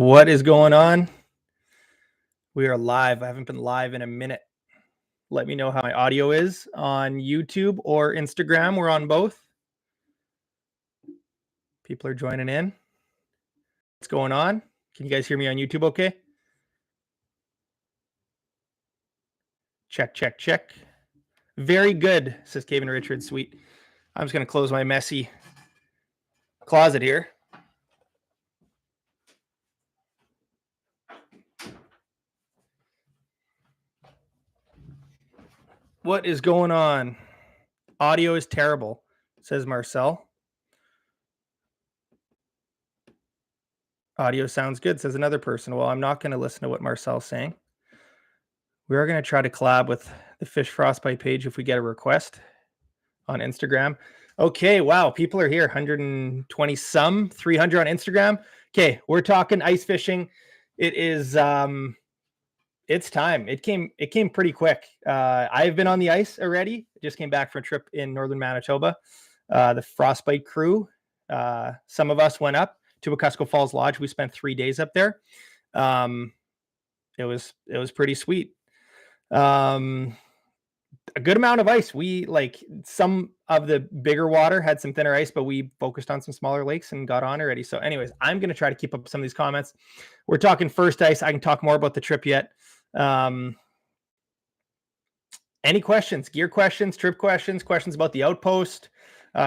What is going on? We are live. I haven't been live in a minute. Let me know how my audio is on YouTube or Instagram. We're on both. People are joining in. What's going on? Can you guys hear me on YouTube okay? Check, check, check. Very good, says Kevin Richards. Sweet. I'm just going to close my messy closet here. What is going on? Audio is terrible, says Marcel. Audio sounds good, says another person. Well, I'm not going to listen to what Marcel's saying. We are going to try to collab with the Fish Frostbite page if we get a request on Instagram. Okay, wow, people are here. 120 some, 300 on Instagram. Okay, we're talking ice fishing. It is it's time. It came pretty quick. I've been on the ice already. I just came back from a trip in northern Manitoba. The Frostbite crew, some of us went up to Wekusko Falls Lodge. We spent 3 days up there. It was pretty sweet. A good amount of ice. We like some of the bigger water had some thinner ice, but we focused on some smaller lakes and got on already. So anyways, I'm going to try to keep up some of these comments. We're talking first ice. I can talk more about the trip yet. Any questions, gear questions, trip questions, questions about the Outpost?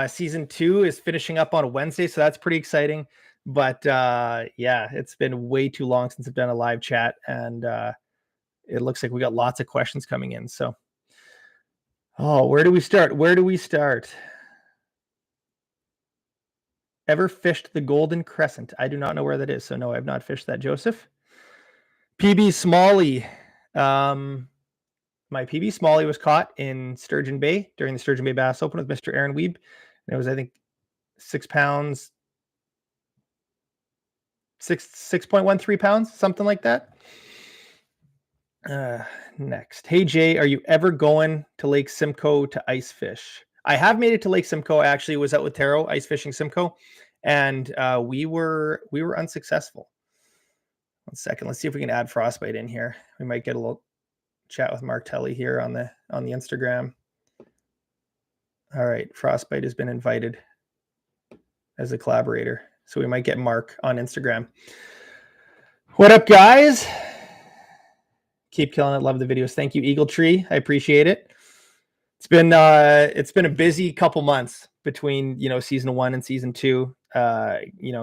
Season 2 is finishing up on a Wednesday, so that's pretty exciting. But yeah, it's been way too long since I've done a live chat, and it looks like we got lots of questions coming in. So, oh, where do we start? Where do we start? Ever fished the Golden Crescent? I do not know where that is. So no, I've not fished that, Joseph. PB Smalley. My PB Smalley was caught in Sturgeon Bay during the Sturgeon Bay Bass Open with Mr. Aaron Wiebe. And it was, I think, 6 pounds, 6.13 pounds, something like that. Next. Hey, Jay, are you ever going to Lake Simcoe to ice fish? I have made it to Lake Simcoe. I actually was out with Taro ice fishing Simcoe, and we were unsuccessful. 1 second. Let's see if we can add Frostbite in here. We might get a little chat with Mark Telly here on the Instagram. All right. Frostbite has been invited as a collaborator. So we might get Mark on Instagram. What up, guys? Keep killing it. Love the videos. Thank you, Eagle Tree. I appreciate it. It's been a busy couple months between, season 1 and season 2.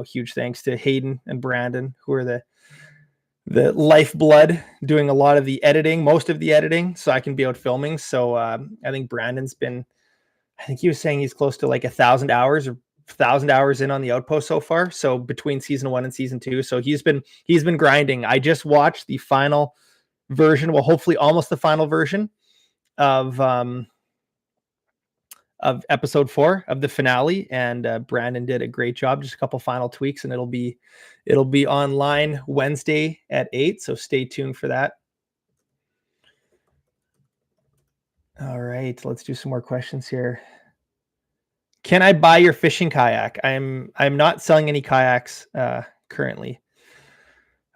Huge thanks to Hayden and Brandon, who are the lifeblood, doing a lot of the editing, most of the editing, so I can be out filming. So I think Brandon's been, I think he was saying he's close to like 1,000 hours or 1,000 hours in on the Outpost so far. So between season 1 and season 2, so he's been grinding. I just watched the final version, well, hopefully almost the final version of episode 4 of the finale, and Brandon did a great job. Just a couple final tweaks, and it'll be online Wednesday at 8. So stay tuned for that. All right, let's do some more questions here. Can I buy your fishing kayak? I'm not selling any kayaks currently.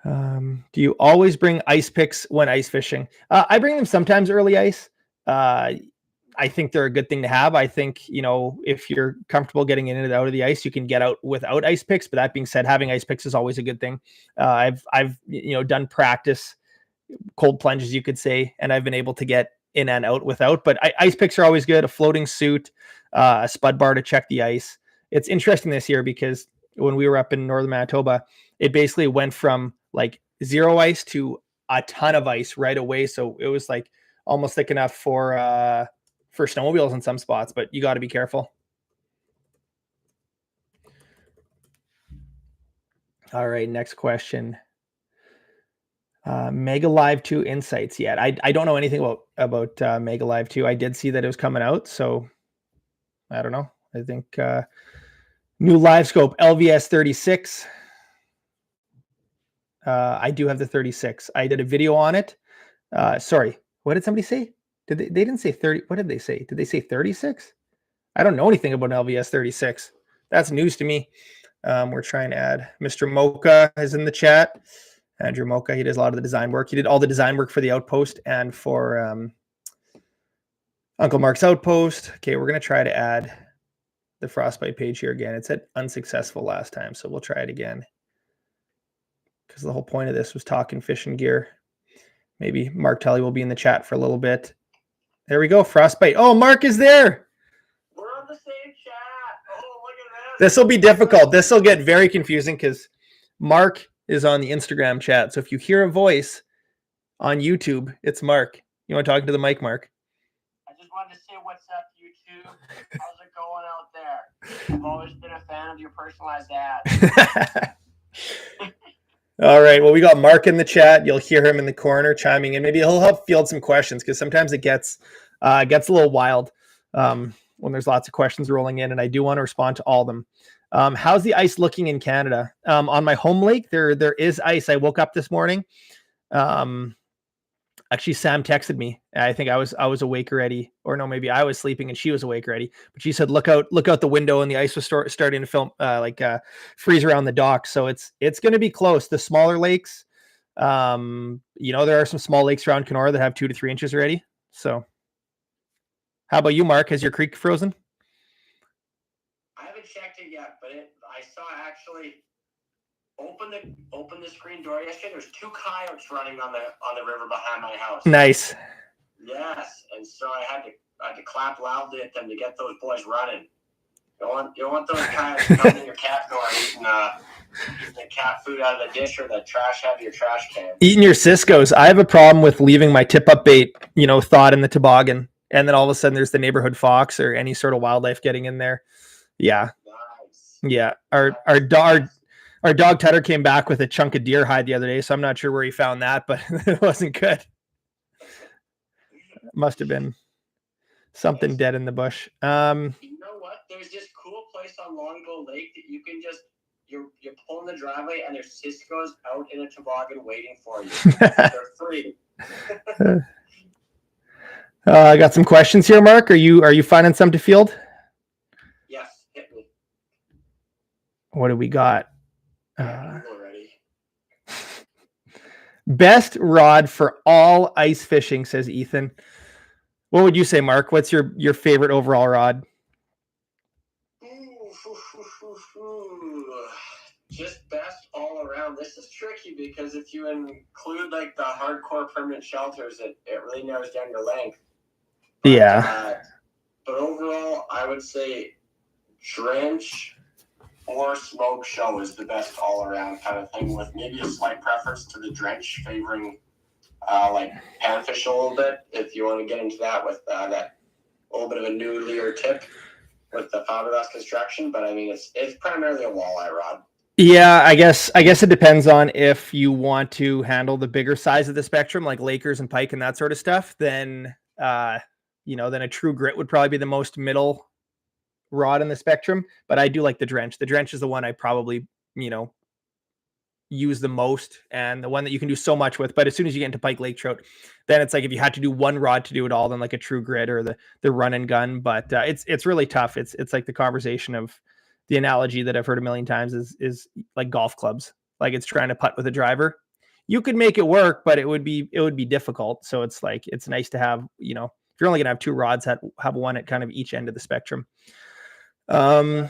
Do you always bring ice picks when ice fishing? I bring them sometimes early ice. I think they're a good thing to have. I think, if you're comfortable getting in and out of the ice, you can get out without ice picks. But that being said, having ice picks is always a good thing. I've done practice cold plunges, you could say, and I've been able to get in and out without. But ice picks are always good. A floating suit, a spud bar to check the ice. It's interesting this year because when we were up in northern Manitoba, it basically went from like 0 ice to a ton of ice right away. So it was like almost thick enough for snowmobiles in some spots, but you got to be careful. All right, next question. Mega Live 2 insights yet? I don't know anything about Mega Live 2. I did see that it was coming out, so I don't know. I think new live scope LVS 36. I do have the 36. I did a video on it. Sorry, what did somebody say? They didn't say 30. What did they say? Did they say 36? I don't know anything about an LVS 36. That's news to me. We're trying to add Mr. Mocha is in the chat. Andrew Mocha, he does a lot of the design work. He did all the design work for the Outpost and for Uncle Mark's Outpost. Okay, we're going to try to add the Frostbite page here again. It said unsuccessful last time, so we'll try it again. Because the whole point of this was talking fishing gear. Maybe Mark Tully will be in the chat for a little bit. There we go, Frostbite. Oh, Mark is there. We're on the same chat. Oh, look at This will be difficult. This will get very confusing because Mark is on the Instagram chat. So if you hear a voice on YouTube, it's Mark. You want to talk to the mic, Mark? I just wanted to say what's up, YouTube. How's it going out there? I've always been a fan of your personalized ads. All right. Well, we got Mark in the chat. You'll hear him in the corner chiming in. Maybe he'll help field some questions because sometimes it gets a little wild when there's lots of questions rolling in, and I do want to respond to all of them. How's the ice looking in Canada? On my home lake, there is ice. I woke up this morning. Actually, Sam texted me. I think I was awake already, or no, maybe I was sleeping and she was awake already. But she said, "Look out the window," and the ice was starting to freeze around the dock. So it's going to be close. The smaller lakes, there are some small lakes around Kenora that have 2 to 3 inches already. So, how about you, Mark? Has your creek frozen? I haven't checked it yet, but I saw actually. Open the screen door yesterday. There's 2 coyotes running on the river behind my house. Nice. Yes, and so I had to clap loudly at them to get those boys running. You don't want those coyotes coming in your cat door eating the cat food out of the dish or the trash out of your trash can. Eating your Cisco's. I have a problem with leaving my tip-up bait, thawed in the toboggan, and then all of a sudden there's the neighborhood fox or any sort of wildlife getting in there. Yeah. Nice. Yeah. Our dog Tedder came back with a chunk of deer hide the other day, so I'm not sure where he found that, but it wasn't good. Must have been something dead in the bush. You know what? There's this cool place on Longbow Lake that you can just you're pulling the driveway and there's Cisco's out in a toboggan waiting for you. They're free. I got some questions here, Mark. Are you finding some to field? Yes, hit me. What do we got? Already. Best rod for all ice fishing, says Ethan. What would you say, Mark? What's your favorite overall rod? Just best all around. This is tricky because if you include like the hardcore permanent shelters, it really narrows down your length. But, yeah. But overall, I would say drench or smoke show is the best all-around kind of thing, with maybe a slight preference to the drench favoring like panfish a little bit, if you want to get into that with that little bit of a new leer tip with the fiberglass construction. But I mean, it's primarily a walleye rod. Yeah, I guess it depends on if you want to handle the bigger size of the spectrum, like Lakers and pike and that sort of stuff. Then then a true grit would probably be the most middle rod in the spectrum, but I do like the drench. The drench is the one I probably, use the most and the one that you can do so much with. But as soon as you get into pike lake trout, then it's like if you had to do one rod to do it all, then like a true grit or the run and gun. But it's really tough. It's like the conversation of the analogy that I've heard a million times is like golf clubs. Like it's trying to putt with a driver. You could make it work, but it would be difficult. So it's like, it's nice to have, if you're only gonna have 2 rods, have one at kind of each end of the spectrum. Kaylin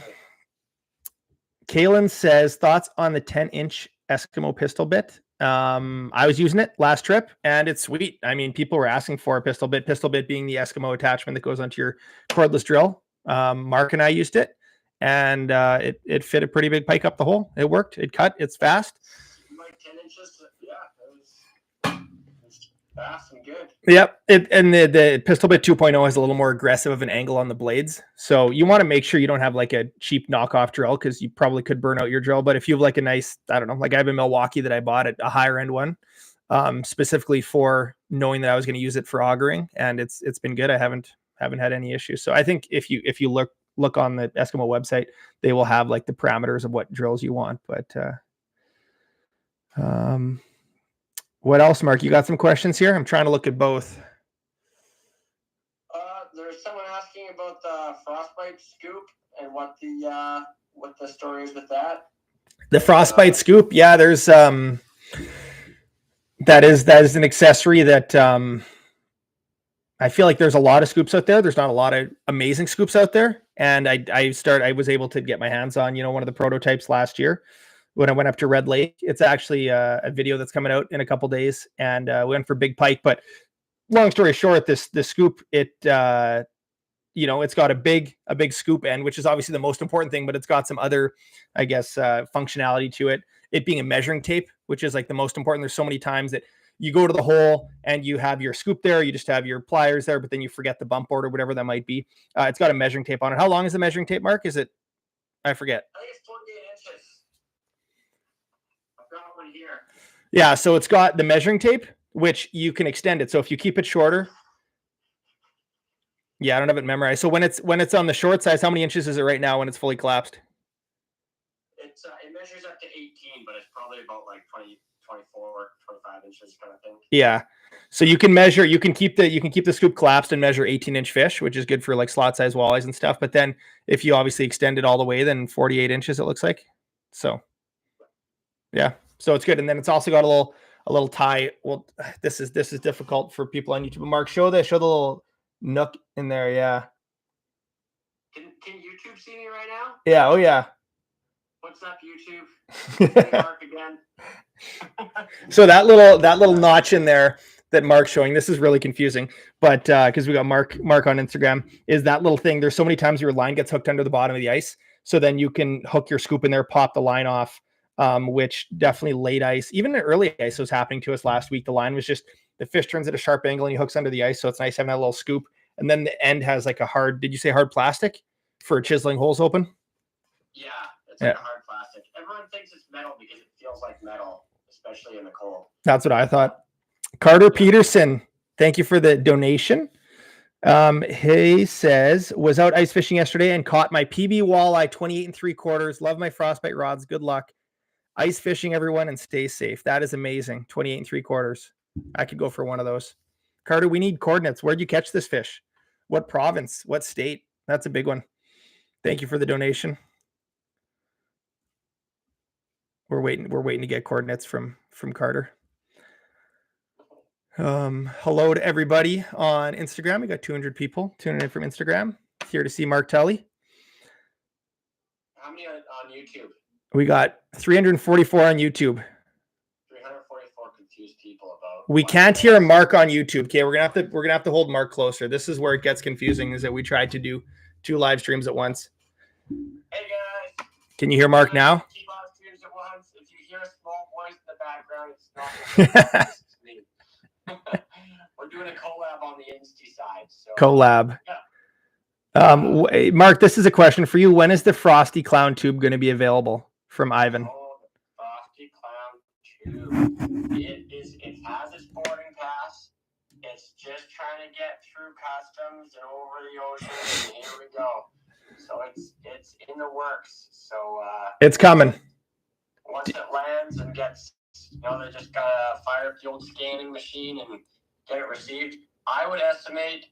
says, thoughts on the 10-inch Eskimo pistol bit? I was using it last trip and it's sweet. I mean, people were asking for a pistol bit being the Eskimo attachment that goes onto your cordless drill. Mark and I used it and it fit a pretty big pike up the hole. It worked. It cut. It's fast. Like 10 inches. Yeah, it was fast and good. Yep. And the pistol bit 2.0 has a little more aggressive of an angle on the blades. So you want to make sure you don't have like a cheap knockoff drill because you probably could burn out your drill. But if you have like a nice, I don't know, like I have a Milwaukee that I bought at a higher end one, specifically for knowing that I was going to use it for augering, and it's been good. I haven't had any issues. So I think if you look on the Eskimo website, they will have like the parameters of what drills you want. But what else, Mark? You got some questions here? I'm trying to look at both. There's someone asking about the Frostbite scoop and what the what the story is with that? The Frostbite scoop. Yeah, there's that is an accessory that I feel like there's a lot of scoops out there. There's not a lot of amazing scoops out there. And I was able to get my hands on, one of the prototypes last year when I went up to Red Lake. It's actually a video that's coming out in a couple days, and we went for big pike. But long story short, this scoop, it's got a big scoop end, which is obviously the most important thing, but it's got some other, I guess, functionality to it. It being a measuring tape, which is like the most important. There's so many times that you go to the hole and you have your scoop there, you just have your pliers there, but then you forget the bump board or whatever that might be. It's got a measuring tape on it. How long is the measuring tape, Mark? Is it? I forget. I think it's 28 inches. I've got one here. Yeah, so it's got the measuring tape, which you can extend it. So if you keep it shorter, yeah, I don't have it memorized. So when it's on the short size, how many inches is it right now when it's fully collapsed? It measures up to 18, but it's probably about like 20, 24, 25 inches kind of thing. Yeah. So you can measure, you can keep the scoop collapsed and measure 18-inch fish, which is good for like slot size walleyes and stuff. But then if you obviously extend it all the way, then 48 inches, it looks like. So yeah, so it's good. And then it's also got a little tie. Well, this is difficult for people on YouTube. Mark, show the little nook in there. Yeah. Can YouTube see me right now? Yeah. Oh yeah. What's up, YouTube? Mark again. So that little notch in there that Mark's showing, this is really confusing, but because we got Mark on Instagram, is that little thing. There's so many times your line gets hooked under the bottom of the ice, so then you can hook your scoop in there, pop the line off, which definitely late ice, even in early ice was happening to us last week. The line was just, the fish turns at a sharp angle and he hooks under the ice, so it's nice having that little scoop. And then the end has like a hard, did you say hard plastic for chiseling holes open? Yeah, it's like a hard plastic. Everyone thinks it's metal because it feels like metal, especially in the cold. That's what I thought. Carter Peterson, thank you for the donation. He says, was out ice fishing yesterday and caught my PB walleye 28 3/4. Love my Frostbite rods. Good luck. Ice fishing, everyone, and stay safe. That is amazing. 28 3/4. I could go for one of those. Carter, we need coordinates. Where'd you catch this fish? What province? What state? That's a big one. Thank you for the donation. We're waiting to get coordinates from Carter. Hello to everybody on Instagram. We got 200 people tuning in from Instagram. Here to see Mark Tully. How many on YouTube? We got 344 on YouTube. 344 confused people about. We can't hear Mark on YouTube. Okay, we're gonna have to hold Mark closer. This is where it gets confusing. Is that we tried to do 2 live streams at once. Hey guys. Can you hear Mark now? 2 live streams at once. If you hear a small voice in the background, it's not. We're doing a collab on the Insta side. So. Collab. Yeah. Mark, this is a question for you. When is the Frosty Clown tube going to be available? From Ivan. Oh, the Frosty Clown tube. It has its boarding pass. It's just trying to get through customs and over the ocean. And here we go. So it's in the works. So it's coming. Once it lands and gets, they just gotta fire up the old scanning machine and get it received. I would estimate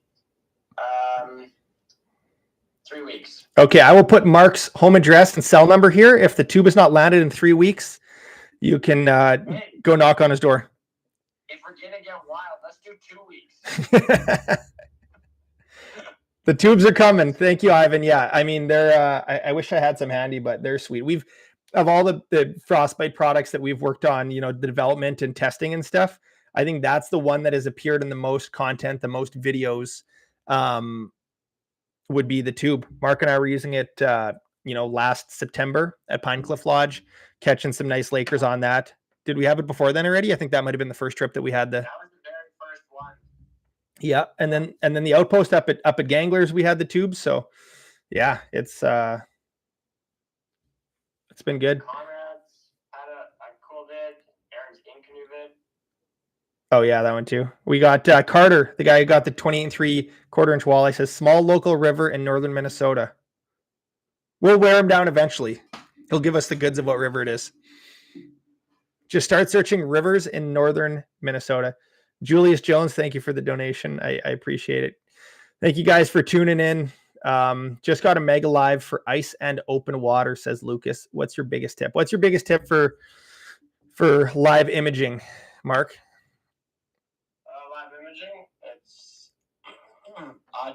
3 weeks. Okay, I will put Mark's home address and cell number here. If the tube is not landed in 3 weeks, you can go knock on his door. If we're gonna get wild, let's do 2 weeks. The tubes are coming. Thank you, Ivan. Yeah, I mean, they're. I wish I had some handy, but they're sweet. We've, of all the Frostbite products that we've worked on, the development and testing and stuff, I think that's the one that has appeared in the most content, the most videos. Would be the tube. Mark and I were using it, last September at Pine Cliff Lodge, catching some nice Lakers on that. Did we have it before then already? I think that might have been the first trip that we had. That was the very first one. Yeah, and then the Outpost up at Ganglers, we had the tubes. So, yeah, it's been good. Conrad's had a cool vid. Aaron's Canoe vid. Oh yeah, that one too. We got Carter, the guy who got the 28 3/4 walleye, says small local river in northern Minnesota. We'll wear him down eventually. He'll give us the goods of what river it is. Just start searching rivers in northern Minnesota. Julius Jones, thank you for the donation. I appreciate it. Thank you guys for tuning in. Just got a mega live for ice and open water, says Lucas. What's your biggest tip? What's your biggest tip for live imaging, Mark? Live imaging, it's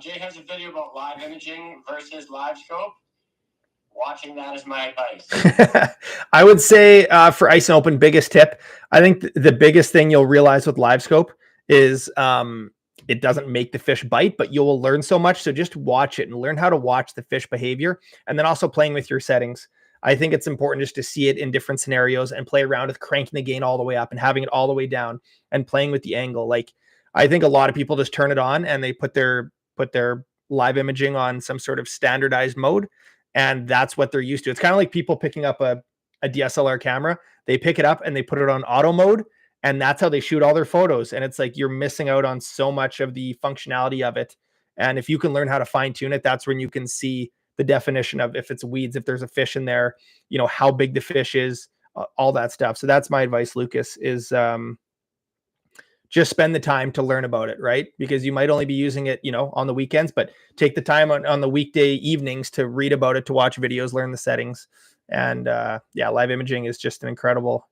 Jay has a video about live imaging versus live scope. Watching that is my advice. I would say for ice and open, biggest tip. I think the biggest thing you'll realize with live scope is it doesn't make the fish bite, but you'll learn so much. So just watch it and learn how to watch the fish behavior, and then also playing with your settings. I think it's important just to see it in different scenarios and play around with cranking the gain all the way up and having it all the way down and playing with the angle. Like, I think a lot of people just turn it on and they put their live imaging on some sort of standardized mode, and that's what they're used to. It's kind of like people picking up a DSLR camera. They pick it up and they put it on auto mode, and that's how they shoot all their photos. And it's like you're missing out on so much of the functionality of it. And if you can learn how to fine tune it, that's when you can see the definition of if it's weeds, if there's a fish in there, you know, how big the fish is, all that stuff. So that's my advice, Lucas, is just spend the time to learn about it, right? Because you might only be using it, you know, on the weekends, but take the time on the weekday evenings to read about it, to watch videos, learn the settings. And yeah, live imaging is just an incredible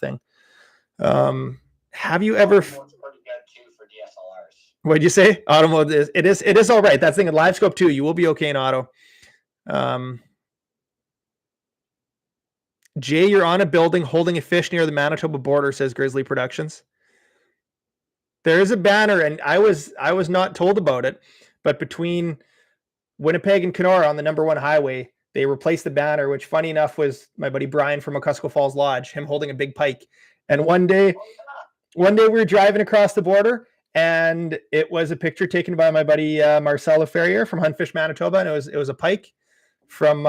thing. Have you ever... Pretty good too for DSLRs. What'd you say? Auto mode it is all right. That's thing in live scope too. You will be okay in auto. Jay, you're on a building holding a fish near the Manitoba border, says Grizzly Productions. There is a banner, and I was not told about it, but between Winnipeg and Kenora on the #1 highway, they replaced the banner, which funny enough was my buddy Brian from Okusco Falls Lodge, him holding a big pike. And one day we were driving across the border, and it was a picture taken by my buddy Marcelo Ferrier from Huntfish Manitoba, and it was a pike from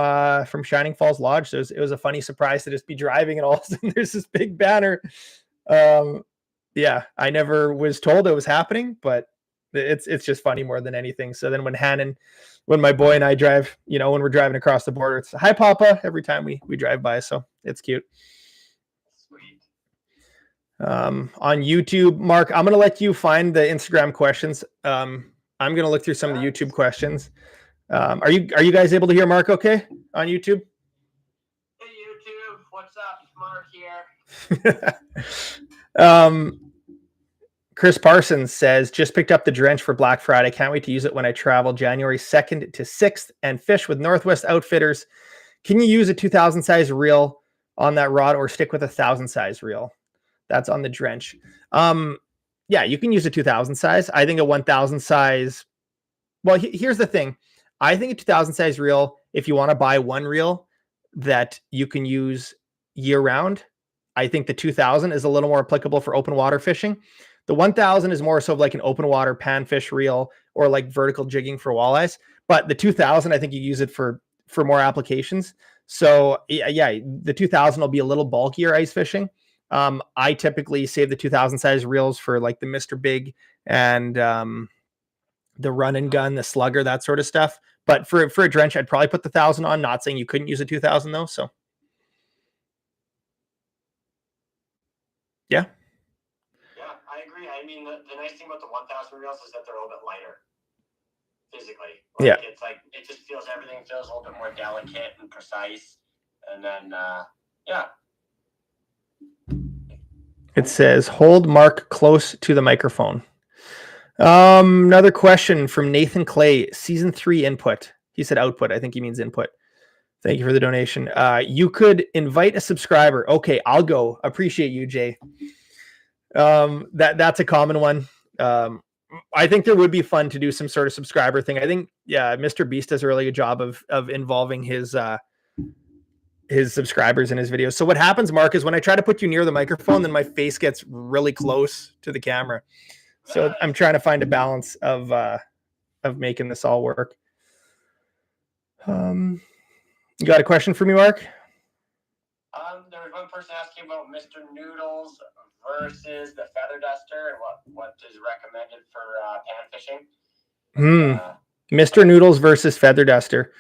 Shining Falls Lodge. So it was a funny surprise to just be driving, and all of a sudden there's this big banner. Yeah, I never was told it was happening, but it's just funny more than anything. So then when my boy and I drive, you know, when we're driving across the border, it's hi Papa every time we drive by. So it's cute. Sweet. On YouTube, Mark, I'm gonna let you find the Instagram questions. I'm gonna look through some of the YouTube questions. Are you guys able to hear Mark okay on YouTube? Hey YouTube, what's up? It's Mark here. Chris Parsons says, just picked up the drench for Black Friday. Can't wait to use it when I travel January 2nd to 6th and fish with Northwest Outfitters. Can you use a 2000 size reel on that rod or stick with a 1000 size reel? That's on the drench. Yeah, you can use a 2000 size. I think a 1000 size. Well, here's the thing. I think a 2000 size reel, if you want to buy one reel that you can use year round, I think the 2000 is a little more applicable for open water fishing. The 1000 is more so of like an open water panfish reel or like vertical jigging for walleyes. But the 2000, I think you use it for more applications. So yeah, the 2000 will be a little bulkier ice fishing. I typically save the 2000 size reels for like the Mr. Big and the run and gun, the slugger, that sort of stuff. But for a drench, I'd probably put the 1000 on. Not saying you couldn't use a 2000 though. So yeah. I agree. I mean, the nice thing about the 1000 reels is that they're a little bit lighter physically. Yeah. It's like, it just feels, everything feels a little bit more delicate and precise. And then, yeah. It says, hold Mark close to the microphone. Another question from Nathan Clay, season 3 input. He said output. I think he means input. Thank you for the donation. You could invite a subscriber. Okay, I'll go. Appreciate you, Jay. That's a common one. I think there would be fun to do some sort of subscriber thing. I think, yeah, Mr. Beast does a really good job of involving his subscribers in his videos. So what happens, Mark, is when I try to put you near the microphone, then my face gets really close to the camera. So I'm trying to find a balance of making this all work. You got a question for me, Mark? There was one person asking about Mr. Noodles versus the feather duster and what is recommended for pan fishing. Mr. Noodles versus feather duster.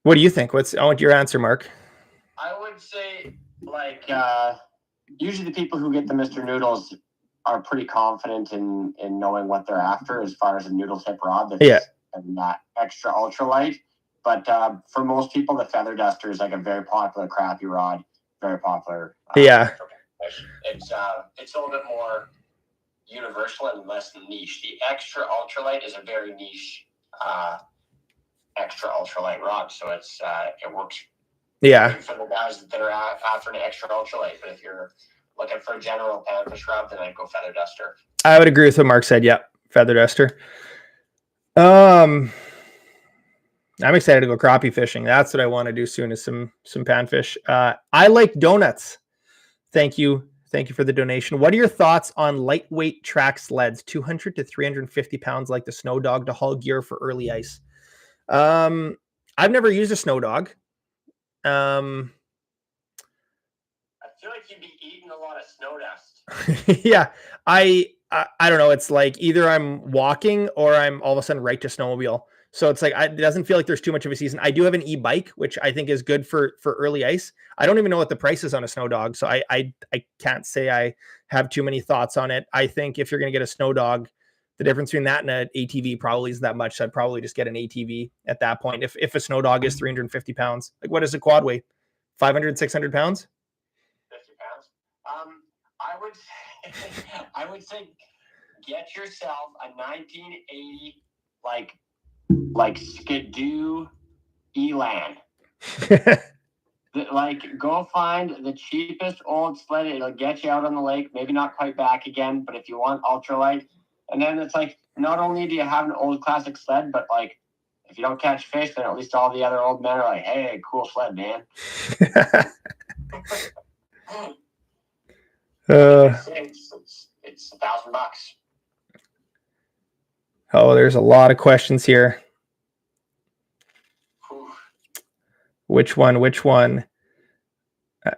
What do you think? I want your answer, Mark. I would say, like, usually the people who get the Mr. Noodles are pretty confident in knowing what they're after as far as a noodle tip rod that's not extra ultralight. But for most people, the Feather Duster is like a very popular crappie rod, very popular. Yeah. It's a little bit more universal and less niche. The extra ultralight is a very niche extra ultralight rod, so it works. Yeah. For the guys that are after an extra ultralight, but if you're looking for a general panfish rod, then I'd go Feather Duster. I would agree with what Mark said. Yeah, Feather Duster. I'm excited to go crappie fishing. That's what I want to do soon, is some panfish. I like donuts. Thank you for the donation. What are your thoughts on lightweight track sleds, 200 to 350 pounds, like the Snow Dog, to haul gear for early ice? I've never used a Snow Dog. I feel like you'd be eating a lot of snow dust. Yeah, I don't know. It's like either I'm walking or I'm all of a sudden right to snowmobile. So it's like it doesn't feel like there's too much of a season. I do have an e-bike, which I think is good for early ice. I don't even know what the price is on a Snow Dog, so I can't say I have too many thoughts on it. I think if you're going to get a Snow Dog, the difference between that and an ATV probably isn't that much. So I'd probably just get an ATV at that point. If a Snow Dog is 350 pounds, like what does a quad weigh? 500, 600 pounds? 50 pounds. I would say get yourself a 1980 like Skidoo Elan. Like, go find the cheapest old sled. It'll get you out on the lake, maybe not quite back again, but if you want ultralight. And then it's like, not only do you have an old classic sled, but like, if you don't catch fish, then at least all the other old men are like, hey, cool sled, man. It's $1,000. Oh, there's a lot of questions here. Whew. Which one?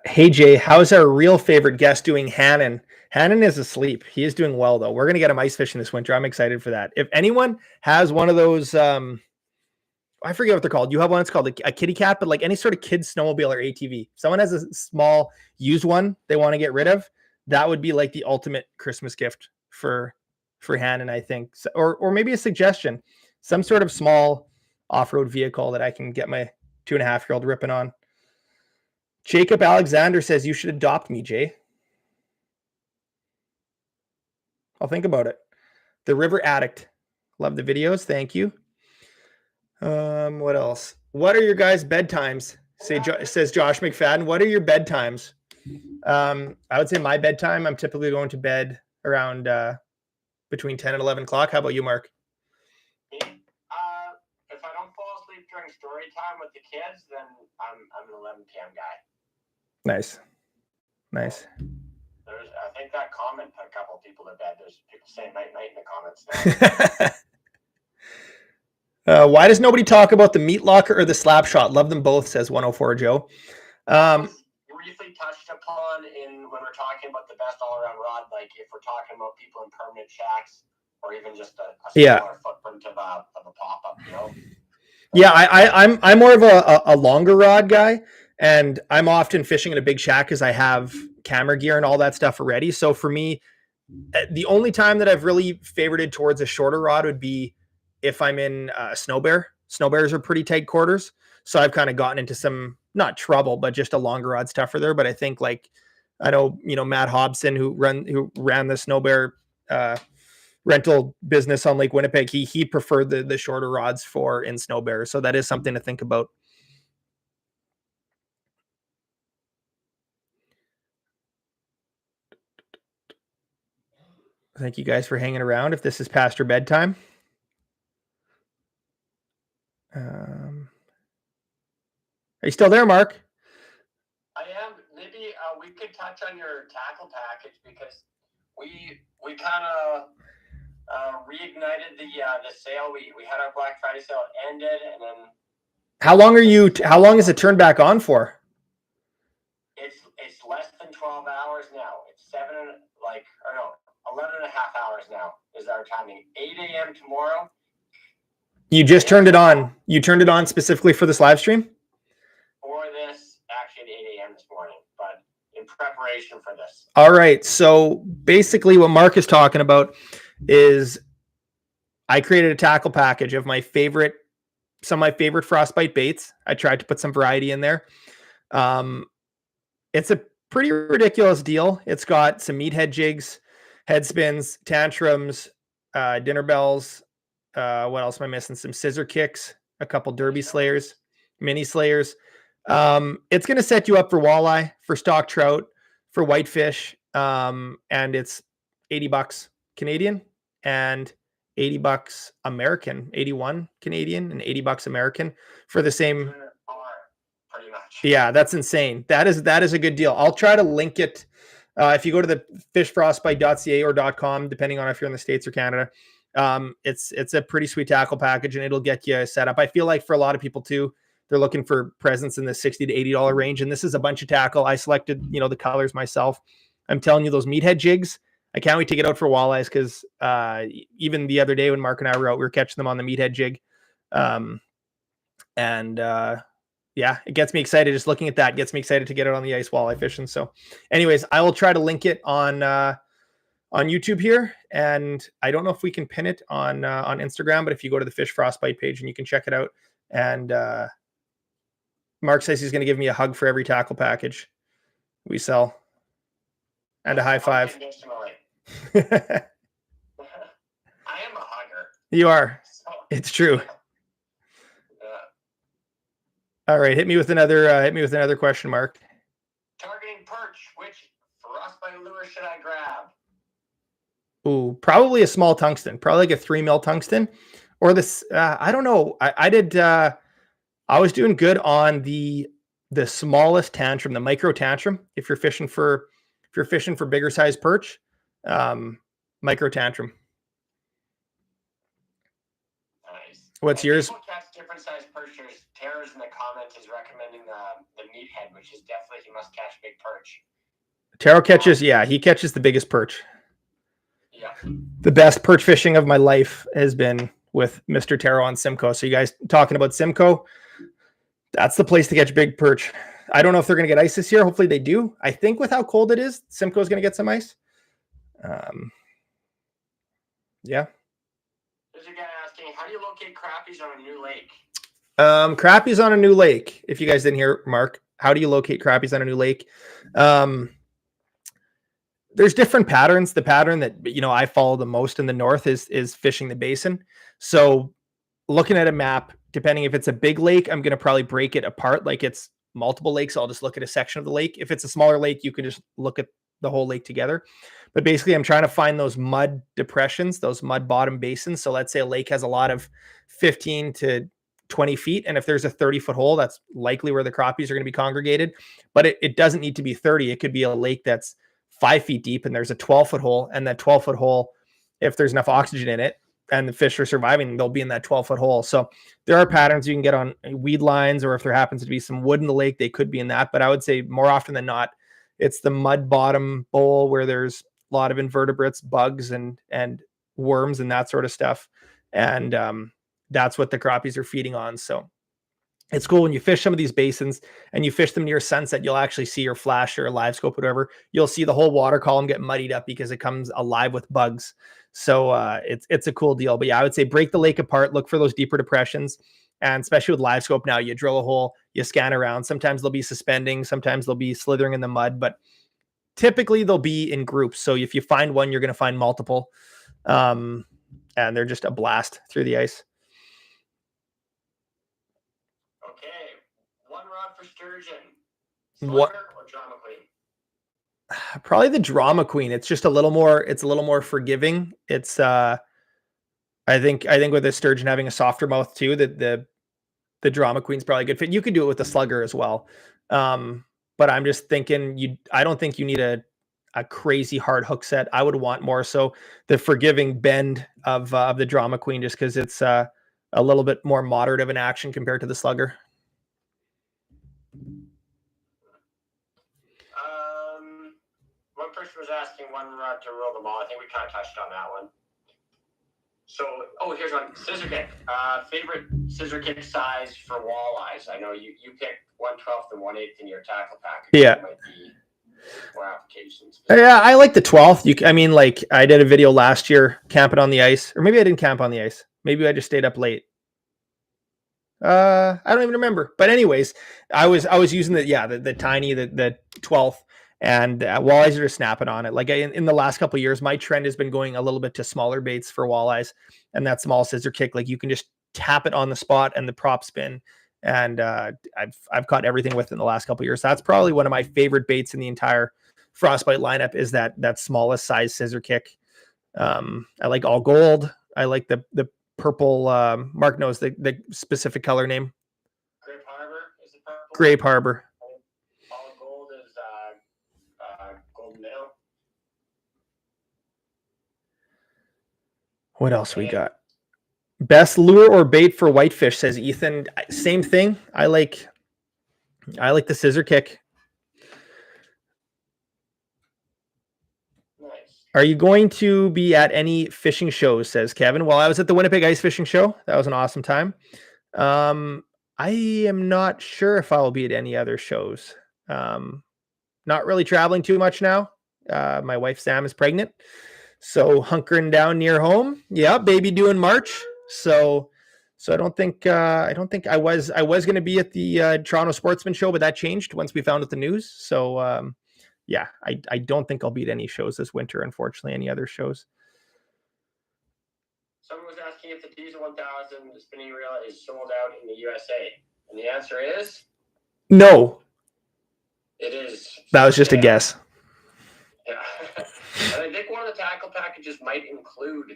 Hey, Jay, how's our real favorite guest doing, Hannon? Hannon is asleep. He is doing well, though. We're going to get him ice fishing this winter. I'm excited for that. If anyone has one of those, I forget what they're called. You have one that's called a kitty cat, but like any sort of kid's snowmobile or ATV. If someone has a small used one they want to get rid of, that would be like the ultimate Christmas gift for Hannon, I think. So, or maybe a suggestion, some sort of small off-road vehicle that I can get my 2.5-year-old ripping on. Jacob Alexander says you should adopt me, Jay. I'll think about it. The River Addict. Love the videos. Thank you. What else? What are your guys' bedtimes? Says Josh McFadden. What are your bedtimes? I would say my bedtime, I'm typically going to bed around between 10 and 11 o'clock. How about you, Mark? If I don't fall asleep during story time with the kids, then I'm an 11 p.m. guy. Nice. I think that comment put a couple of people to bed. There's people saying night in the comments now. Why does nobody talk about the meat locker or the slap shot? Love them both, says 104 Joe. Briefly touched upon when we're talking about the best all-around rod, like if we're talking about people in permanent shacks or even just a smaller footprint of a pop-up, you know? Yeah, I'm more of a longer rod guy, and I'm often fishing in a big shack because I have camera gear and all that stuff already. So for me, the only time that I've really favorited towards a shorter rod would be if I'm in a snow bear. Snow bears are pretty tight quarters. So I've kind of gotten into some, not trouble, but just a longer rod tougher there. But I think like, I know, Matt Hobson, who ran the snow bear rental business on Lake Winnipeg, he preferred the shorter rods for in snow bear. So that is something to think about. Thank you guys for hanging around. If this is past your bedtime. Are you still there, Mark? I am. Maybe we could touch on your tackle package because we kind of reignited the sale. We had our Black Friday sale ended, and then how long is it turned back on for? It's less than 12 hours now. It's 11 and a half hours now is our timing. 8 a.m. tomorrow. You just turned it on. You turned it on specifically for this live stream? For this, actually at 8 a.m. this morning. But in preparation for this. All right. So basically what Mark is talking about is I created a tackle package of some of my favorite Frostbite baits. I tried to put some variety in there. It's a pretty ridiculous deal. It's got some meathead jigs, head spins, tantrums, dinner bells. What else am I missing? Some scissor kicks, a couple derby slayers, mini slayers. It's going to set you up for walleye, for stock trout, for whitefish. And it's $80 Canadian and $80 American, 81 Canadian and $80 American for the same. Pretty much. Yeah, that's insane. That is a good deal. I'll try to link it. If you go to the fishfrostbite.ca or .com, depending on if you're in the States or Canada, it's a pretty sweet tackle package and it'll get you set up. I feel like for a lot of people too, they're looking for presents in the $60 to $80 range. And this is a bunch of tackle. I selected, the colors myself. I'm telling you, those meathead jigs, I can't wait to get out for walleyes because even the other day when Mark and I were out, we were catching them on the meathead jig. Yeah, it gets me excited. Just looking at that gets me excited to get out on the ice walleye fishing. So anyways, I will try to link it on YouTube here. And I don't know if we can pin it on Instagram, but if you go to the Fish Frostbite page and you can check it out. And Mark says he's going to give me a hug for every tackle package we sell and a high five. I am a hugger. You are. It's true. All right, hit me with another question, Mark. Targeting perch, which Frostbite lure should I grab? Ooh, probably a small tungsten, probably like a 3 mil tungsten, or this. I don't know. I was doing good on the smallest tantrum, the micro tantrum. If you're fishing for bigger size perch, micro tantrum. Nice. What's yours? People catch different size perch. Tara's in the comment is recommending the meathead, which is definitely he must catch big perch. Taro catches, he catches the biggest perch. Yeah. The best perch fishing of my life has been with Mr. Taro on Simcoe. So you guys talking about Simcoe, that's the place to catch big perch. I don't know if they're going to get ice this year. Hopefully they do. I think with how cold it is, Simcoe is going to get some ice. Yeah. There's a guy asking, how do you locate crappies on a new lake? Crappies on a new lake. If you guys didn't hear Mark, how do you locate crappies on a new lake? There's different patterns. The pattern that, I follow the most in the north is fishing the basin. So looking at a map, depending if it's a big lake, I'm going to probably break it apart. Like it's multiple lakes. I'll just look at a section of the lake. If it's a smaller lake, you can just look at the whole lake together. But basically I'm trying to find those mud depressions, those mud bottom basins. So let's say a lake has a lot of 15 to 20 feet. And if there's a 30-foot hole, that's likely where the crappies are going to be congregated. But it doesn't need to be 30. It could be a lake that's 5 feet deep and there's a 12-foot hole. And that 12-foot hole, if there's enough oxygen in it and the fish are surviving, they'll be in that 12-foot hole. So there are patterns you can get on weed lines, or if there happens to be some wood in the lake, they could be in that. But I would say more often than not, it's the mud bottom bowl where there's a lot of invertebrates, bugs and worms and that sort of stuff. And that's what the crappies are feeding on. So it's cool when you fish some of these basins and you fish them near sunset, you'll actually see your flash or a live scope, whatever. You'll see the whole water column get muddied up because it comes alive with bugs. So it's a cool deal. But yeah, I would say break the lake apart, look for those deeper depressions. And especially with live scope now, you drill a hole, you scan around. Sometimes they'll be suspending, sometimes they'll be slithering in the mud, but typically they'll be in groups. So if you find one, you're going to find multiple. And they're just a blast through the ice. Okay, one rod for sturgeon. What? Or drama queen? Probably the drama queen. It's just a little more forgiving. It's I think with the sturgeon having a softer mouth too, the drama queen's probably a good fit. You could do it with the slugger as well. But I'm just thinking I don't think you need a crazy hard hook set. I would want more so the forgiving bend of the drama queen, just because it's a little bit more moderate of an action compared to the slugger. One person was asking one rod to roll them all. I think we kind of touched on that one. So, here's one. Scissor kick. Favorite scissor kick size for walleyes? I know you picked 1/12 and 1/8 in your tackle package. Yeah. for applications. Yeah, I like the 12th. I mean, like I did a video last year camping on the ice, or maybe I didn't camp on the ice. Maybe I just stayed up late. I don't even remember. But anyways, I was using the tiny the 12th, and walleyes are just snapping on it. Like in the last couple of years, my trend has been going a little bit to smaller baits for walleyes, and that small scissor kick. Like you can just tap it on the spot and the prop spin. And I've caught everything with it in the last couple of years. That's probably one of my favorite baits in the entire Frostbite lineup is that smallest size scissor kick. I like all gold. I like the purple. Mark knows the specific color name. Grape Harbor is the purple. Grape Harbor. All gold is golden minnow. What else we got? Best lure or bait for whitefish, says Ethan. Same thing. I like the scissor kick. Nice. Are you going to be at any fishing shows, says Kevin? Well, I was at the Winnipeg Ice Fishing Show. That was an awesome time. I am not sure if I will be at any other shows. Not really traveling too much now. My wife Sam is pregnant, so hunkering down near home. Yeah, baby due in March. So I don't think I was going to be at the Toronto Sportsman Show, but that changed once we found out the news. So yeah, I don't think I'll be at any shows this winter. Unfortunately, any other shows. Someone was asking if the Diesel 1000 spinning reel is sold out in the USA, and the answer is no. It is. That was just a guess. Yeah, and I think one of the tackle packages might include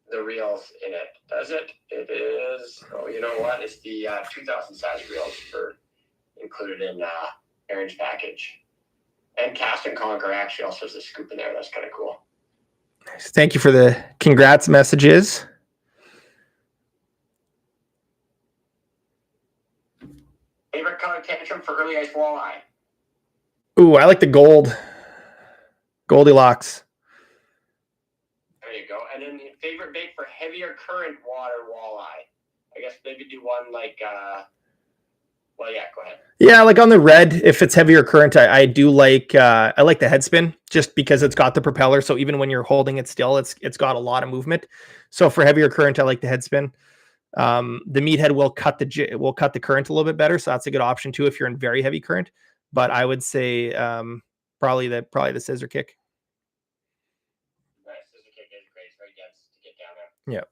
the reels in it. Does it? It is. Oh, you know what? It's the 2000 size reels for included in Aaron's package. And Cast and Conquer actually also has a scoop in there. That's kind of cool. Nice. Thank you for the congrats messages. Favorite color tantrum for early ice walleye? Ooh, I like the Goldilocks. There you go. And then favorite bait for heavier current water walleye? I guess maybe do one like, well, yeah, go ahead. Yeah, like on the red, if it's heavier current, I do like, I like the head spin just because it's got the propeller. So even when you're holding it still, it's got a lot of movement. So for heavier current, I like the head spin. The meathead will cut the current a little bit better. So that's a good option too, if you're in very heavy current. But I would say, probably the scissor kick. Nice. Scissor kick is great. It's very dense to get down there. Yeah.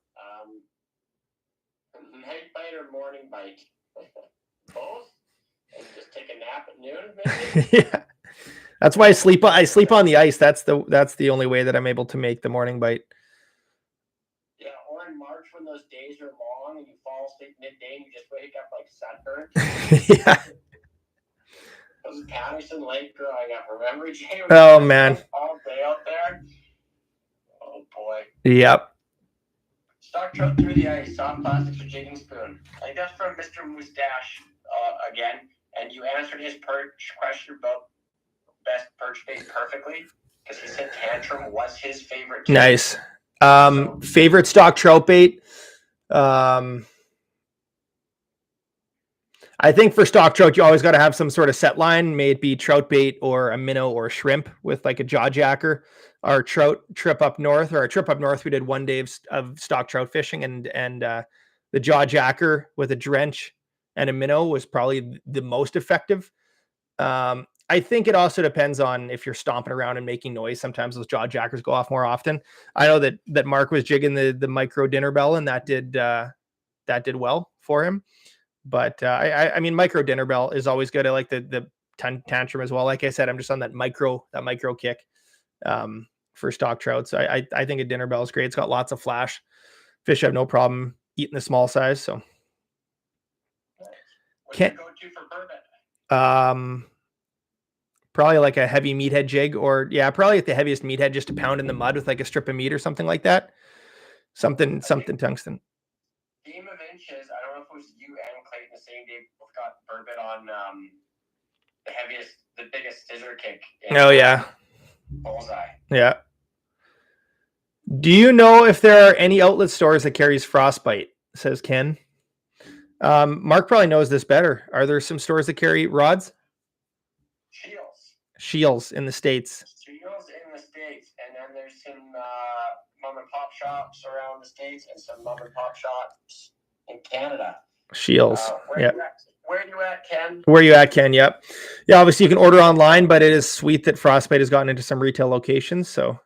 Night bite or morning bite? Both? And just take a nap at noon, maybe? Yeah. That's why I sleep on the ice. That's the only way that I'm able to make the morning bite. Yeah, or in March when those days are long and you fall asleep midday and you just wake up like sunburned. Yeah. Those Patterson Lake growing up. Remember, Jay? Oh, man. All day out there. Oh, boy. Yep. Stock trout through the ice, soft plastics or jigging spoon. I think that's from Mr. Mustache again. And you answered his perch question about best perch bait perfectly because he said tantrum was his favorite. Nice. Favorite stock trout bait. I think for stock trout, you always got to have some sort of set line, may it be trout bait or a minnow or a shrimp with like a jaw jacker. Our trip up north, we did one day of stock trout fishing, and the jaw jacker with a drench and a minnow was probably the most effective. I think it also depends on if you're stomping around and making noise. Sometimes those jaw jackers go off more often. I know that Mark was jigging the micro dinner bell, and that did well for him. But I mean, micro dinner bell is always good. I like the tantrum as well. Like I said, I'm just on that micro kick for stock trout. So I think a dinner bell is great. It's got lots of flash. Fish have no problem eating the small size. So can't go to for bourbon. Probably like a heavy meathead jig, or probably at the heaviest meathead, just a pound in the mud with like a strip of meat or something like that. Something tungsten. Game of inches. I don't know if it was you and Clayton the same day. Both got bourbon on the biggest scissor kick. Oh yeah. Bullseye. Yeah. Do you know if there are any outlet stores that carries Frostbite? Says Ken. Mark probably knows this better. Are there some stores that carry rods? Shields in the States. Shields in the States, and then there's some mom and pop shops around the States and some mom and pop shops in Canada. Shields. Yeah. Where are you at, Ken? Where you at, Ken? Yep. Yeah, obviously you can order online, but it is sweet that Frostbite has gotten into some retail locations, so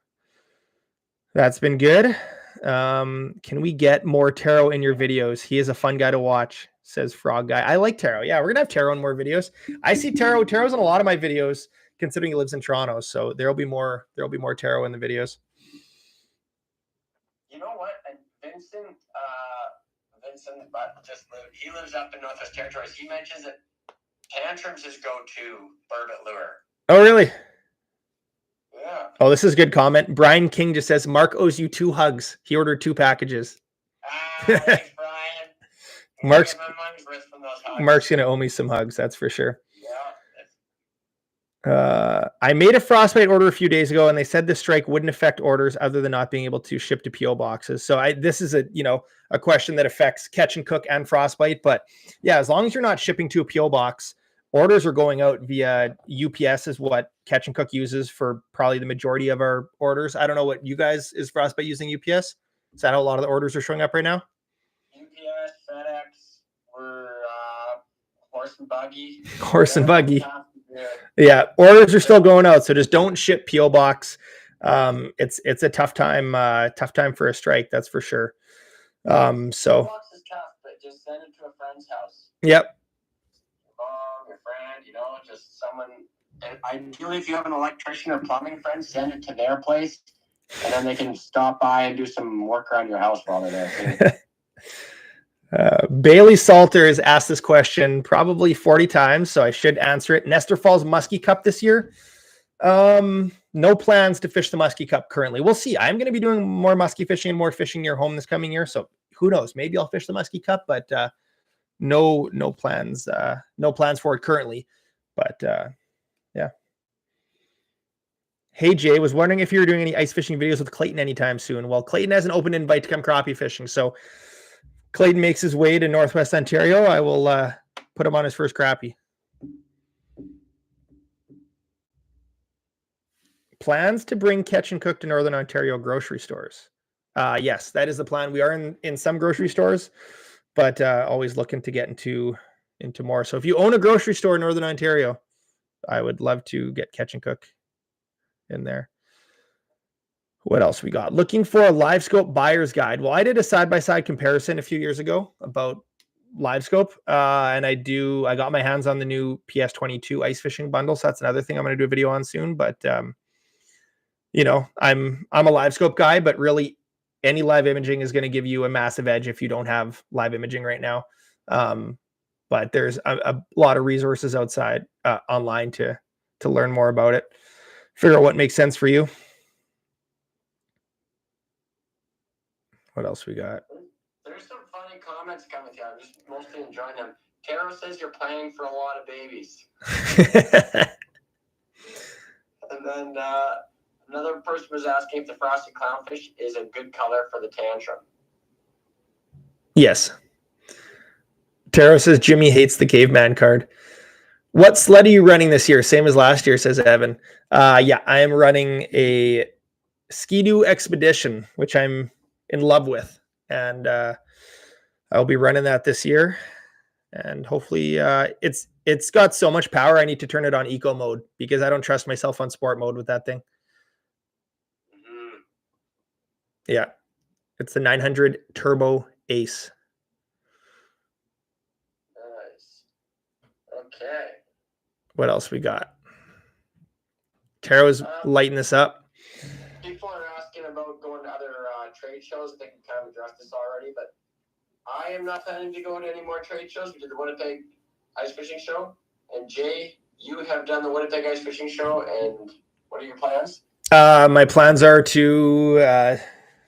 that's been good. Can we get more Taro in your videos? He is a fun guy to watch, says Frog Guy. I like Taro. Yeah, we're gonna have Taro in more videos. I see Taro. Taro's in a lot of my videos, considering he lives in Toronto. So there'll be more Taro in the videos. You know what? And Vincent, but he lives up in Northwest Territories. He mentions that tantrums his go-to bird at lure. Oh, really? Yeah. Oh, this is a good comment. Brian King just says Mark owes you 2 hugs. He ordered 2 packages. Thanks, Brian. Mark's gonna owe me some hugs. That's for sure. Yeah. I made a Frostbite order a few days ago, and they said the strike wouldn't affect orders other than not being able to ship to PO boxes. So this is a question that affects Catch and Cook and Frostbite. But yeah, as long as you're not shipping to a PO box, orders are going out via UPS is what Catch and Cook uses for probably the majority of our orders. I don't know what you guys, is Frostbite using UPS? Is that how a lot of the orders are showing up right now? UPS, FedEx, we're horse and buggy. Horse and buggy. Yeah, orders are still going out, so just don't ship PO box. It's a tough time for a strike, that's for sure. So PO box is tough, but just send it to a friend's house. Yep. Your mom, your friend, just someone. And ideally, if you have an electrician or plumbing friend, send it to their place, and then they can stop by and do some work around your house while they're there. Bailey Salter has asked this question probably 40 times, so I should answer it. Nestor Falls Muskie Cup this year. No plans to fish the Muskie Cup currently. We'll see. I'm going to be doing more muskie fishing and more fishing near home this coming year, so who knows? Maybe I'll fish the Muskie Cup, but no plans for it currently. But yeah. Hey Jay, was wondering if you were doing any ice fishing videos with Clayton anytime soon. Well, Clayton has an open invite to come crappie fishing, so Clayton makes his way to Northwest Ontario, I will put him on his first crappie. Plans to bring Catch and Cook to Northern Ontario grocery stores. Yes, that is the plan. We are in some grocery stores, but always looking to get into more. So if you own a grocery store in Northern Ontario, I would love to get Catch and Cook in there. What else we got? Looking for a LiveScope buyer's guide. Well, I did a side-by-side comparison a few years ago about LiveScope, and I got my hands on the new PS22 ice fishing bundle. So that's another thing I'm going to do a video on soon. But I'm a LiveScope guy, but really any live imaging is going to give you a massive edge if you don't have live imaging right now. But there's a lot of resources outside online to learn more about it. Figure out what makes sense for you. What else we got? There's some funny comments coming through. I'm just mostly enjoying them. Taro says you're planning for a lot of babies. And then another person was asking if the frosted clownfish is a good color for the tantrum. Yes. Taro says Jimmy hates the caveman card. What sled are you running this year? Same as last year, says Evan. Yeah, I am running a Ski-Doo Expedition, which I'm in love with, and I'll be running that this year, and hopefully it's got so much power I need to turn it on eco mode because I don't trust myself on sport mode with that thing. Mm-hmm. Yeah, it's the 900 Turbo Ace. Nice. Okay. What else we got? Taro's lighting this up. People are asking about going to other trade shows. I think we kind of addressed this already, but I am not planning to go to any more trade shows. We did the Winnipeg Ice Fishing Show. And Jay, you have done the Winnipeg Ice Fishing Show, and what are your plans? My plans are to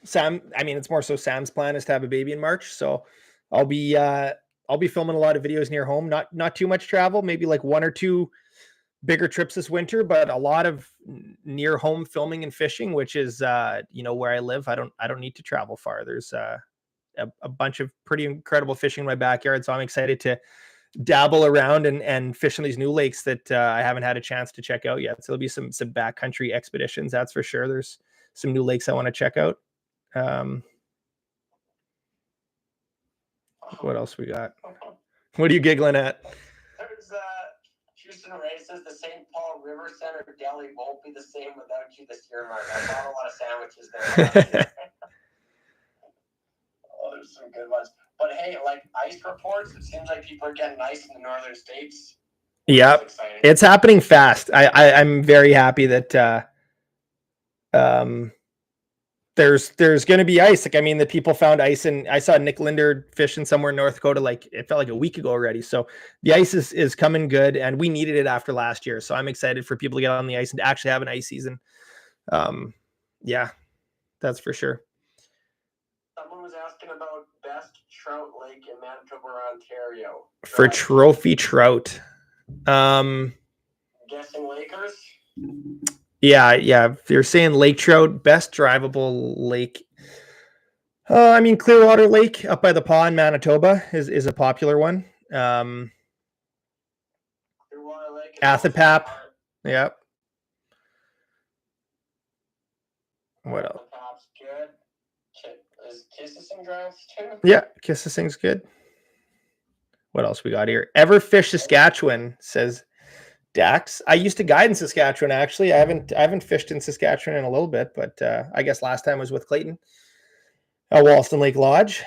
Sam. I mean, it's more so Sam's plan is to have a baby in March, so I'll be filming a lot of videos near home. Not too much travel, maybe like 1 or 2 bigger trips this winter, but a lot of near home filming and fishing, which is where I live. I don't need to travel far. There's a bunch of pretty incredible fishing in my backyard, so I'm excited to dabble around and fish in these new lakes that I haven't had a chance to check out yet. So there'll be some backcountry expeditions, that's for sure. There's some new lakes I want to check out. What else we got? What are you giggling at? There's Houston Ray says the St. Paul River Center deli won't be the same without you this year, Mark. I bought a lot of sandwiches there. Oh, there's some good ones. But hey, like ice reports, it seems like people are getting ice in the northern states. Yep, it's happening fast. I'm very happy that there's going to be ice. Like, I mean, the people found ice, and I saw Nick Linder fishing somewhere in North Dakota. Like, it felt like a week ago already. So the ice is coming good, and we needed it after last year. So I'm excited for people to get on the ice and to actually have an ice season. Yeah, that's for sure. Someone was asking about best trout lake in Manitoba or Ontario. For trophy trout. Guessing Lakers? Yeah. If you're saying lake trout, best drivable lake. I mean, Clearwater Lake up by the Paw in Manitoba is a popular one. Clearwater Lake. Athapap. Yep. What else? Athapap's good. Is Kississing drives too? Yeah, Kississing's good. What else we got here? Everfish Saskatchewan, says Dax. I used to guide in Saskatchewan, actually. I haven't fished in Saskatchewan in a little bit, but I guess last time was with Clayton at Wollaston Lake Lodge.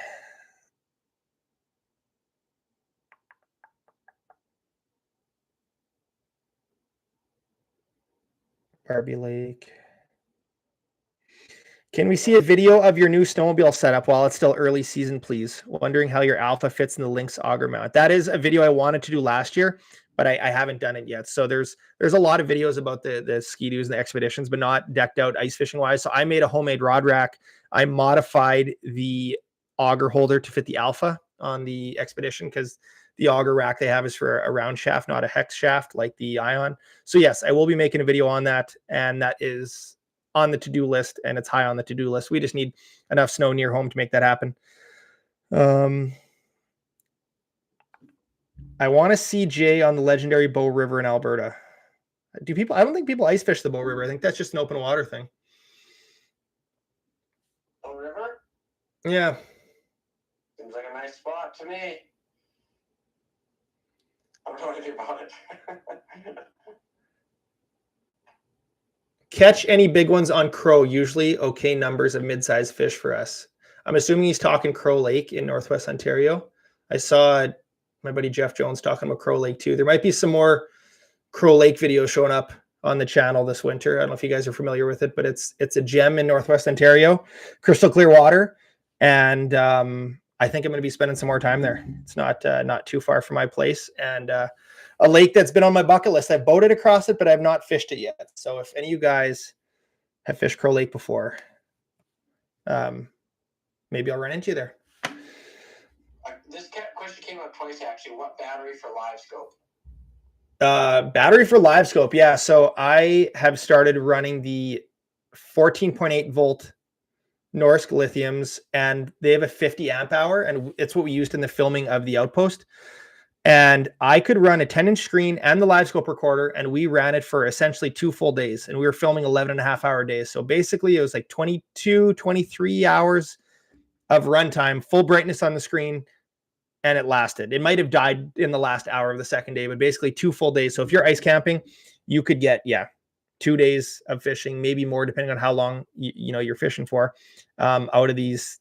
Barbie Lake. Can we see a video of your new snowmobile setup while it's still early season, please? Wondering how your Alpha fits in the Lynx auger mount. That is a video I wanted to do last year, but I haven't done it yet. So there's a lot of videos about the ski-doos and the expeditions, but not decked out ice fishing wise. So I made a homemade rod rack. I modified the auger holder to fit the Alpha on the expedition because the auger rack they have is for a round shaft, not a hex shaft like the Ion. So yes, I will be making a video on that, and that is on the to-do list, and it's high on the to-do list. We just need enough snow near home to make that happen. I want to see Jay on the legendary Bow River in Alberta. I don't think people ice fish the Bow River. I think that's just an open water thing. Bow River? Yeah. Seems like a nice spot to me. I don't know anything about it. Catch any big ones on Crow, usually okay numbers of mid-sized fish for us. I'm assuming he's talking Crow Lake in Northwest Ontario. I saw my buddy Jeff Jones talking about Crow Lake too. There might be some more Crow Lake videos showing up on the channel this winter. I don't know if you guys are familiar with it, but it's a gem in Northwest Ontario, crystal clear water. And I think I'm going to be spending some more time there. It's not too far from my place, and a lake that's been on my bucket list. I've boated across it, but I've not fished it yet. So if any of you guys have fished Crow Lake before, maybe I'll run into you there. This question came up twice, actually. What battery for live scope? Battery for live scope. Yeah. So I have started running the 14.8 volt Norsk lithiums, and they have a 50 amp hour, and it's what we used in the filming of the Outpost. And I could run a 10-inch screen and the live scope recorder, and we ran it for essentially 2 full days, and we were filming 11.5-hour days. So basically it was like 22, 23 hours of runtime, full brightness on the screen, and it lasted. It might have died in the last hour of the second day, but basically 2 full days. So if you're ice camping, you could get, 2 days of fishing, maybe more, depending on how long you're fishing for, out of these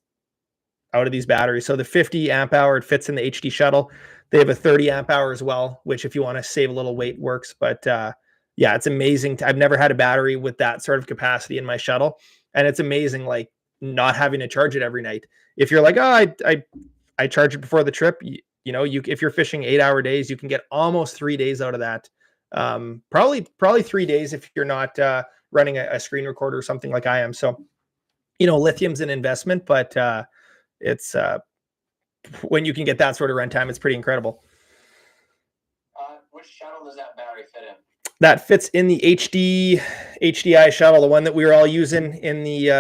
batteries. So the 50 amp hour, it fits in the HD shuttle. They have a 30 amp hour as well, which if you want to save a little weight works. But it's amazing. I've never had a battery with that sort of capacity in my shuttle. And it's amazing, like, not having to charge it every night. If you're like, I charge it before the trip, if you're fishing 8-hour days, you can get almost 3 days out of that. Probably 3 days if you're not running a screen recorder or something like I am. So, lithium's an investment, but it's when you can get that sort of runtime, it's pretty incredible. Which shuttle does that battery fit in? That fits in the HDI shuttle, the one that we were all using in the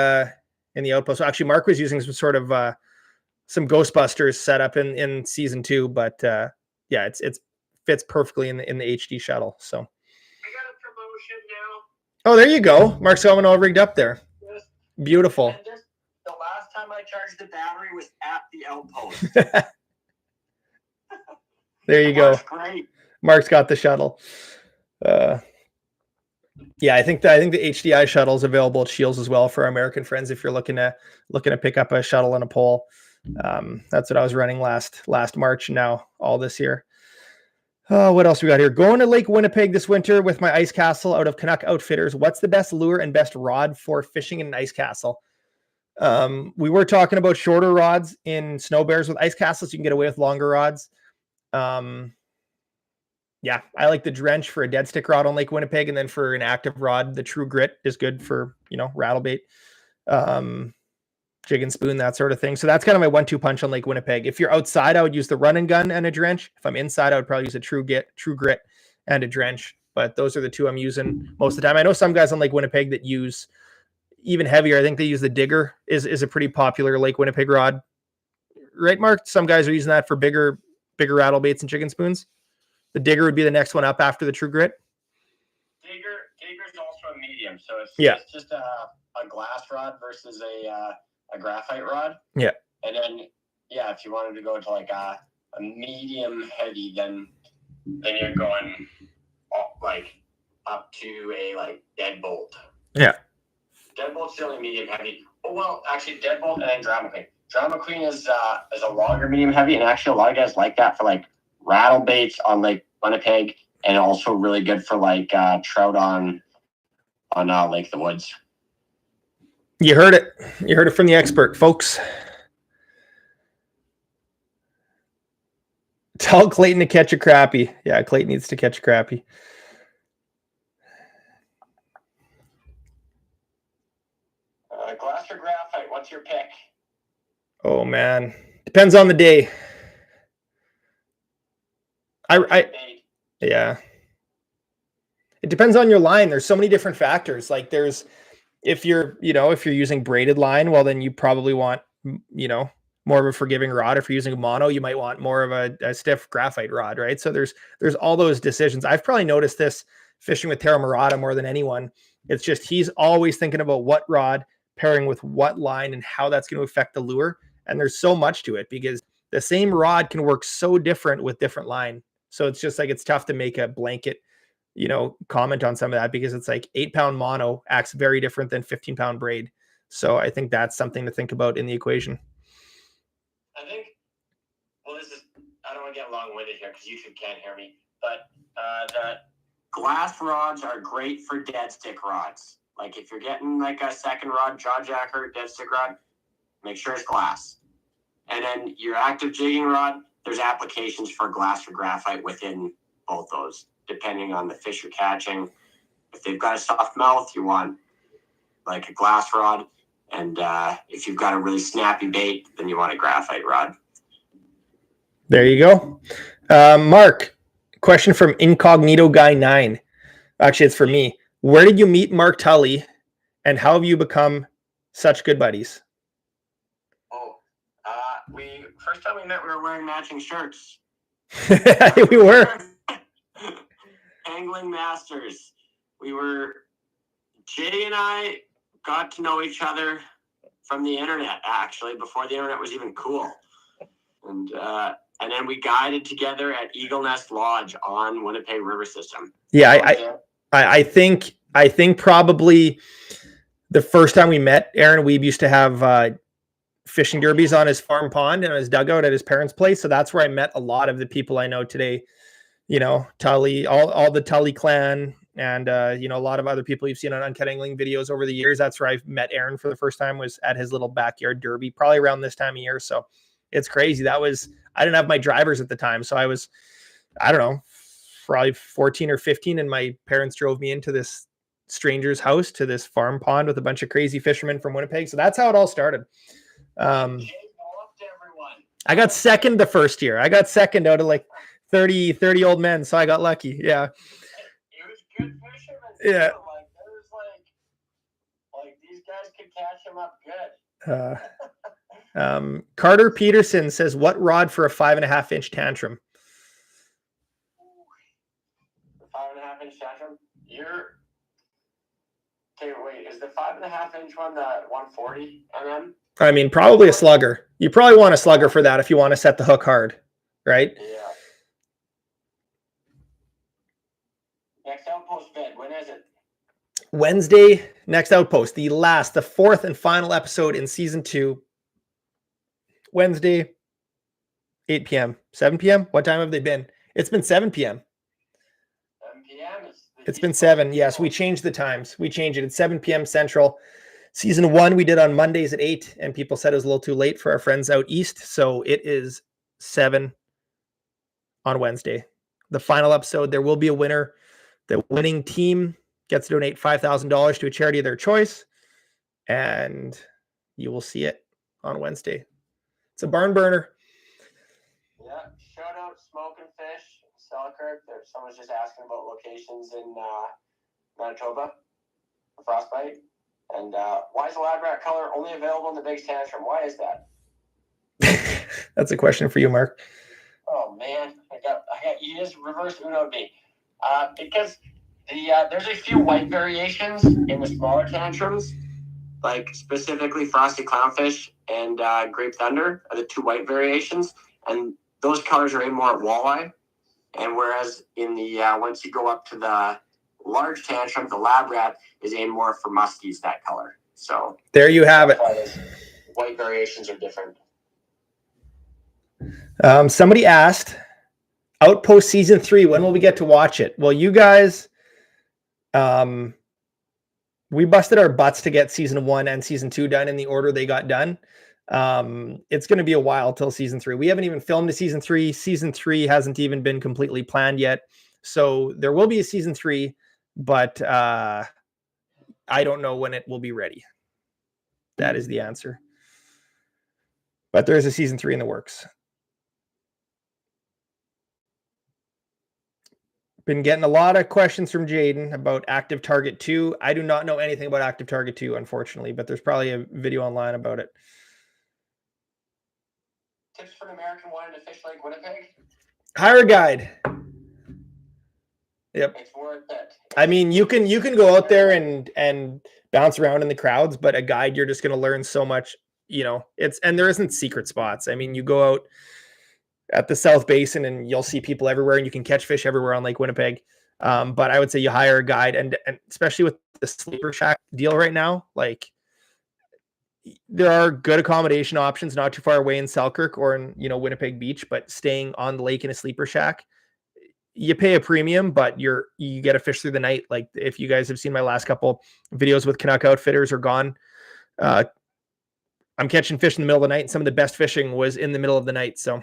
Outpost. So actually, Mark was using some sort of some Ghostbusters setup in season 2, but yeah, it's fits perfectly in the HD shuttle. So I got a promotion now. oh, there you go. Mark's got one all rigged up there. Yes. Beautiful. And the last time I charged the battery was at the Outpost. There you go. Great. Mark's got the shuttle. Yeah, I think the HDI shuttle is available at Shields as well for our American friends. If you're looking to pick up a shuttle and a pole, that's what I was running last March. Now all this year. What else we got here? Going to Lake Winnipeg this winter with my ice castle out of Canuck Outfitters. What's the best lure and best rod for fishing in an ice castle? We were talking about shorter rods in snow bears with ice castles. You can get away with longer rods. Yeah, I like the drench for a dead stick rod on Lake Winnipeg, and then for an active rod, the True Grit is good for, rattle bait, jig and spoon, that sort of thing. So that's kind of my 1-2 punch on Lake Winnipeg. If you're outside, I would use the run and gun and a drench. If I'm inside, I would probably use a True Grit and a drench. But those are the two I'm using most of the time. I know some guys on Lake Winnipeg that use even heavier. I think they use the Digger is a pretty popular Lake Winnipeg rod. Right, Mark? Some guys are using that for bigger rattle baits and chicken spoons. The Digger would be the next one up after the True Grit. Digger's also a medium, so it's just a glass rod versus a graphite rod. Yeah. And then if you wanted to go to like a medium heavy, then you're going up to a deadbolt. Yeah. Deadbolt's the only medium heavy. Well, actually, deadbolt and then Drama Queen. Drama Queen is a longer medium heavy, and actually a lot of guys like that for rattle baits on Lake Winnipeg, and also really good for trout on Lake the Woods. You heard it. You heard it from the expert, folks. Tell Clayton to catch a crappie. Yeah, Clayton needs to catch a crappie. Glass or graphite? What's your pick? Oh man, depends on the day. Yeah. It depends on your line. There's so many different factors. If you're using braided line, well, then you probably want, more of a forgiving rod. If you're using a mono, you might want more of a stiff graphite rod, right? So there's all those decisions. I've probably noticed this fishing with Taro Murata more than anyone. It's just, he's always thinking about what rod pairing with what line and how that's going to affect the lure. And there's so much to it because the same rod can work so different with different line. So it's just it's tough to make a blanket, comment on some of that because it's 8-pound mono acts very different than 15-pound braid. So I think that's something to think about in the equation. I think, I don't want to get long-winded here because YouTube can't hear me, but the glass rods are great for dead stick rods. If you're getting a second rod, jaw jacker, dead stick rod, make sure it's glass. And then your active jigging rod, there's applications for glass or graphite within both those, depending on the fish you're catching. If they've got a soft mouth, you want a glass rod. And if you've got a really snappy bait, then you want a graphite rod. There you go. Mark, question from Incognito Guy 9. Actually, it's for me. Where did you meet Mark Tully and how have you become such good buddies? First time we met, we were wearing matching shirts. We were. Angling Masters. Jay and I got to know each other from the internet, actually, before the internet was even cool. And then we guided together at Eagle Nest Lodge on Winnipeg River System. Yeah, I think probably the first time we met, Aaron Weeb used to have fishing derbies on his farm pond and his dugout at his parents' place. So that's where I met a lot of the people I know today. Tully, all the Tully clan, and a lot of other people you've seen on Uncut Angling videos over the years. That's where I met Aaron for the first time, was at his little backyard derby, probably around this time of year. So it's crazy. I didn't have my drivers at the time. So I was, I don't know, probably 14 or 15. And my parents drove me into this stranger's house to this farm pond with a bunch of crazy fishermen from Winnipeg. So that's how it all started. I got second the first year. I got second out of 30 old men. So I got lucky. Yeah. It was good fishermen. Yeah. These guys could catch them up good. Carter Peterson says, what rod for a 5.5-inch tantrum? inch tantrum. Okay, wait, is the 5.5 inch one the 140 mm? I mean, probably a slugger. You probably want a slugger for that if you want to set the hook hard, right? Yeah. Next Outpost vid, when is it? Wednesday, next Outpost, the fourth and final episode in season 2. Wednesday, 8 p.m., 7 p.m. What time have they been? It's been 7 p.m. 7 p.m. It's been 7. Yes, we changed the times. We changed it. It's 7 p.m. Central. Season 1 we did on Mondays at 8, and people said it was a little too late for our friends out east, so it is 7 on Wednesday. The final episode, there will be a winner. The winning team gets to donate $5,000 to a charity of their choice, and you will see it on Wednesday. It's a barn burner. Yeah, shout out Smoke and Fish, Selkirk. Someone's just asking about locations in Manitoba for Frostbite. And why is the lab rat color only available in the Big Tantrum? Why is that? That's a question for you, Mark. Oh man, I got you just reverse Uno'd me. Because there's a few white variations in the smaller tantrums, like specifically Frosty Clownfish and Grape Thunder are the 2 white variations, and those colors are aimed more at walleye. And whereas in the once you go up to the large tantrum, the lab rat is aimed more for muskies, that color. So there you have it. White variations are different. Somebody asked, Outpost season 3, when will we get to watch it? Well, you guys, we busted our butts to get season 1 and season 2 done in the order they got done. It's going to be a while till season 3. We haven't even filmed a season 3. Season 3 hasn't even been completely planned yet. So there will be a season 3, but I don't know when it will be ready. That is the answer. But there is a season 3 in the works. Been getting a lot of questions from Jaden about Active Target 2. I do not know anything about Active Target 2, unfortunately, but there's probably a video online about it. Tips for an American wanting to fish Lake Winnipeg? Hire a guide. Yep. It's worth it. I mean, you can go out there and bounce around in the crowds, but a guide, you're just going to learn so much, and there isn't secret spots. I mean, you go out at the South Basin and you'll see people everywhere and you can catch fish everywhere on Lake Winnipeg. But I would say you hire a guide, and especially with the sleeper shack deal right now, like there are good accommodation options not too far away in Selkirk or in, Winnipeg Beach, but staying on the lake in a sleeper shack, you pay a premium, but you get to fish through the night. Like if you guys have seen my last couple videos with Canuck Outfitters or Gone, I'm catching fish in the middle of the night, and some of the best fishing was in the middle of the night. So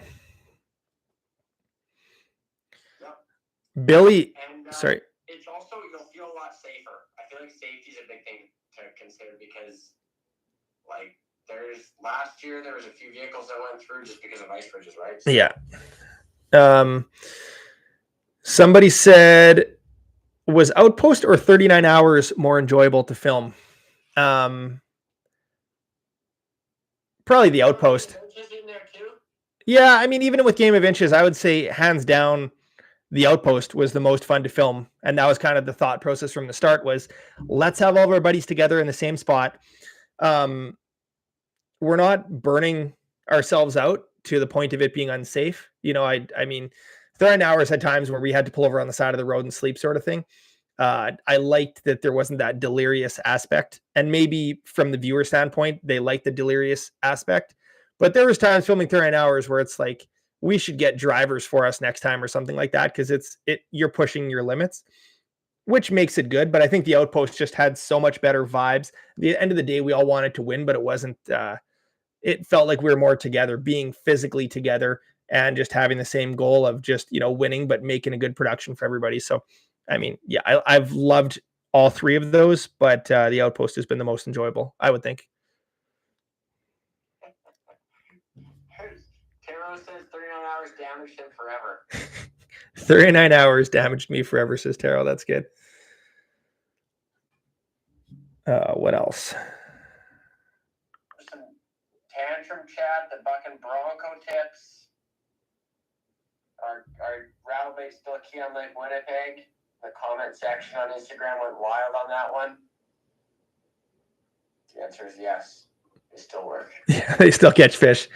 Billy, sorry. It's also, you'll feel a lot safer. I feel like safety is a big thing to consider because, like, last year there was a few vehicles that went through just because of ice bridges, right? So, yeah. Somebody said, was Outpost or 39 Hours more enjoyable to film? Probably the Outpost. Yeah, I mean, even with Game of Inches, I would say hands down, the Outpost was the most fun to film. And that was kind of the thought process from the start was, let's have all of our buddies together in the same spot. We're not burning ourselves out to the point of it being unsafe. I mean, 39 Hours had times where we had to pull over on the side of the road and sleep sort of thing. I liked that there wasn't that delirious aspect. And maybe from the viewer standpoint, they liked the delirious aspect. But there was times filming 39 Hours where it's like, we should get drivers for us next time or something like that, because you're pushing your limits, which makes it good. But I think the Outpost just had so much better vibes. At the end of the day, we all wanted to win, but it wasn't. It felt like we were more together, being physically together, and just having the same goal of just winning, but making a good production for everybody. So, I mean, yeah, I've loved all 3 of those, but the Outpost has been the most enjoyable, I would think. Taro says 39 Hours damaged him forever. 39 Hours damaged me forever, says Taro. That's good. What else? Some tantrum chat, the Buck and Bronco tips. Are rattlebait still key on Lake Winnipeg? The comment section on Instagram went wild on that one. The answer is yes. They still work. Yeah, they still catch fish.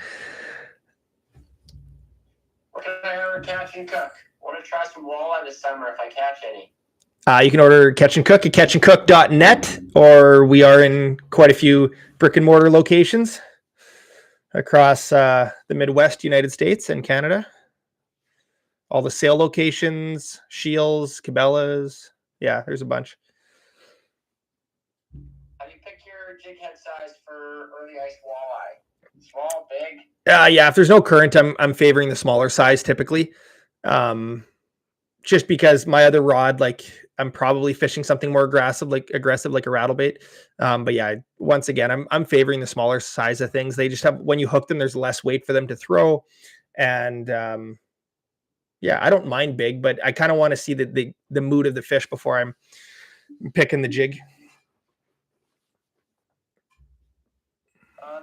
What can I ever catch and cook? I want to try some walleye this summer if I catch any. You can order Catch and Cook at catchandcook.net, or we are in quite a few brick and mortar locations across the Midwest United States and Canada. All the sale locations, Shields, Cabela's. Yeah, there's a bunch. How do you pick your jig head size for early ice walleye? Small, big? Yeah, if there's no current, I'm favoring the smaller size typically. Just because my other rod, like I'm probably fishing something more aggressive like a rattlebait. But yeah, once again, I'm favoring the smaller size of things. They just have, when you hook them, there's less weight for them to throw. And yeah, I don't mind big, but I kind of want to see the mood of the fish before I'm picking the jig.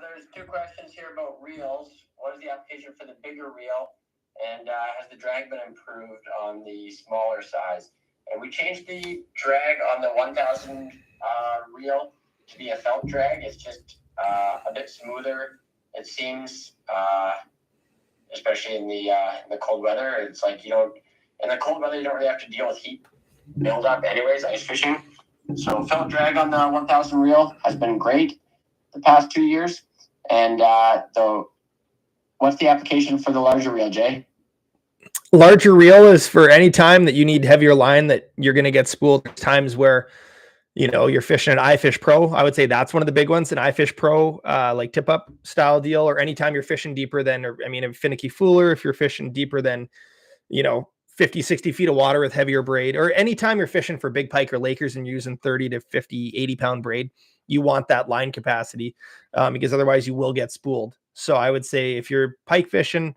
There's two questions here about reels. What is the application for the bigger reel? And has the drag been improved on the smaller size? And we changed the drag on the 1000 reel to be a felt drag. It's just a bit smoother, it seems, especially in the cold weather. It's like in the cold weather, you don't really have to deal with heat buildup anyways, ice fishing. So felt drag on the 1000 reel has been great the past 2 years. And what's the application for the larger reel, Jay? Larger reel is for any time that you need heavier line that you're going to get spooled. There's times where, you're fishing an iFish Pro. I would say that's one of the big ones, an iFish Pro, like tip up style deal, or anytime you're fishing deeper than, a finicky fooler, if you're fishing deeper than, 50, 60 feet of water with heavier braid, or anytime you're fishing for big pike or Lakers and you're using 30 to 50, 80 pound braid, you want that line capacity because otherwise you will get spooled. So I would say if you're pike fishing,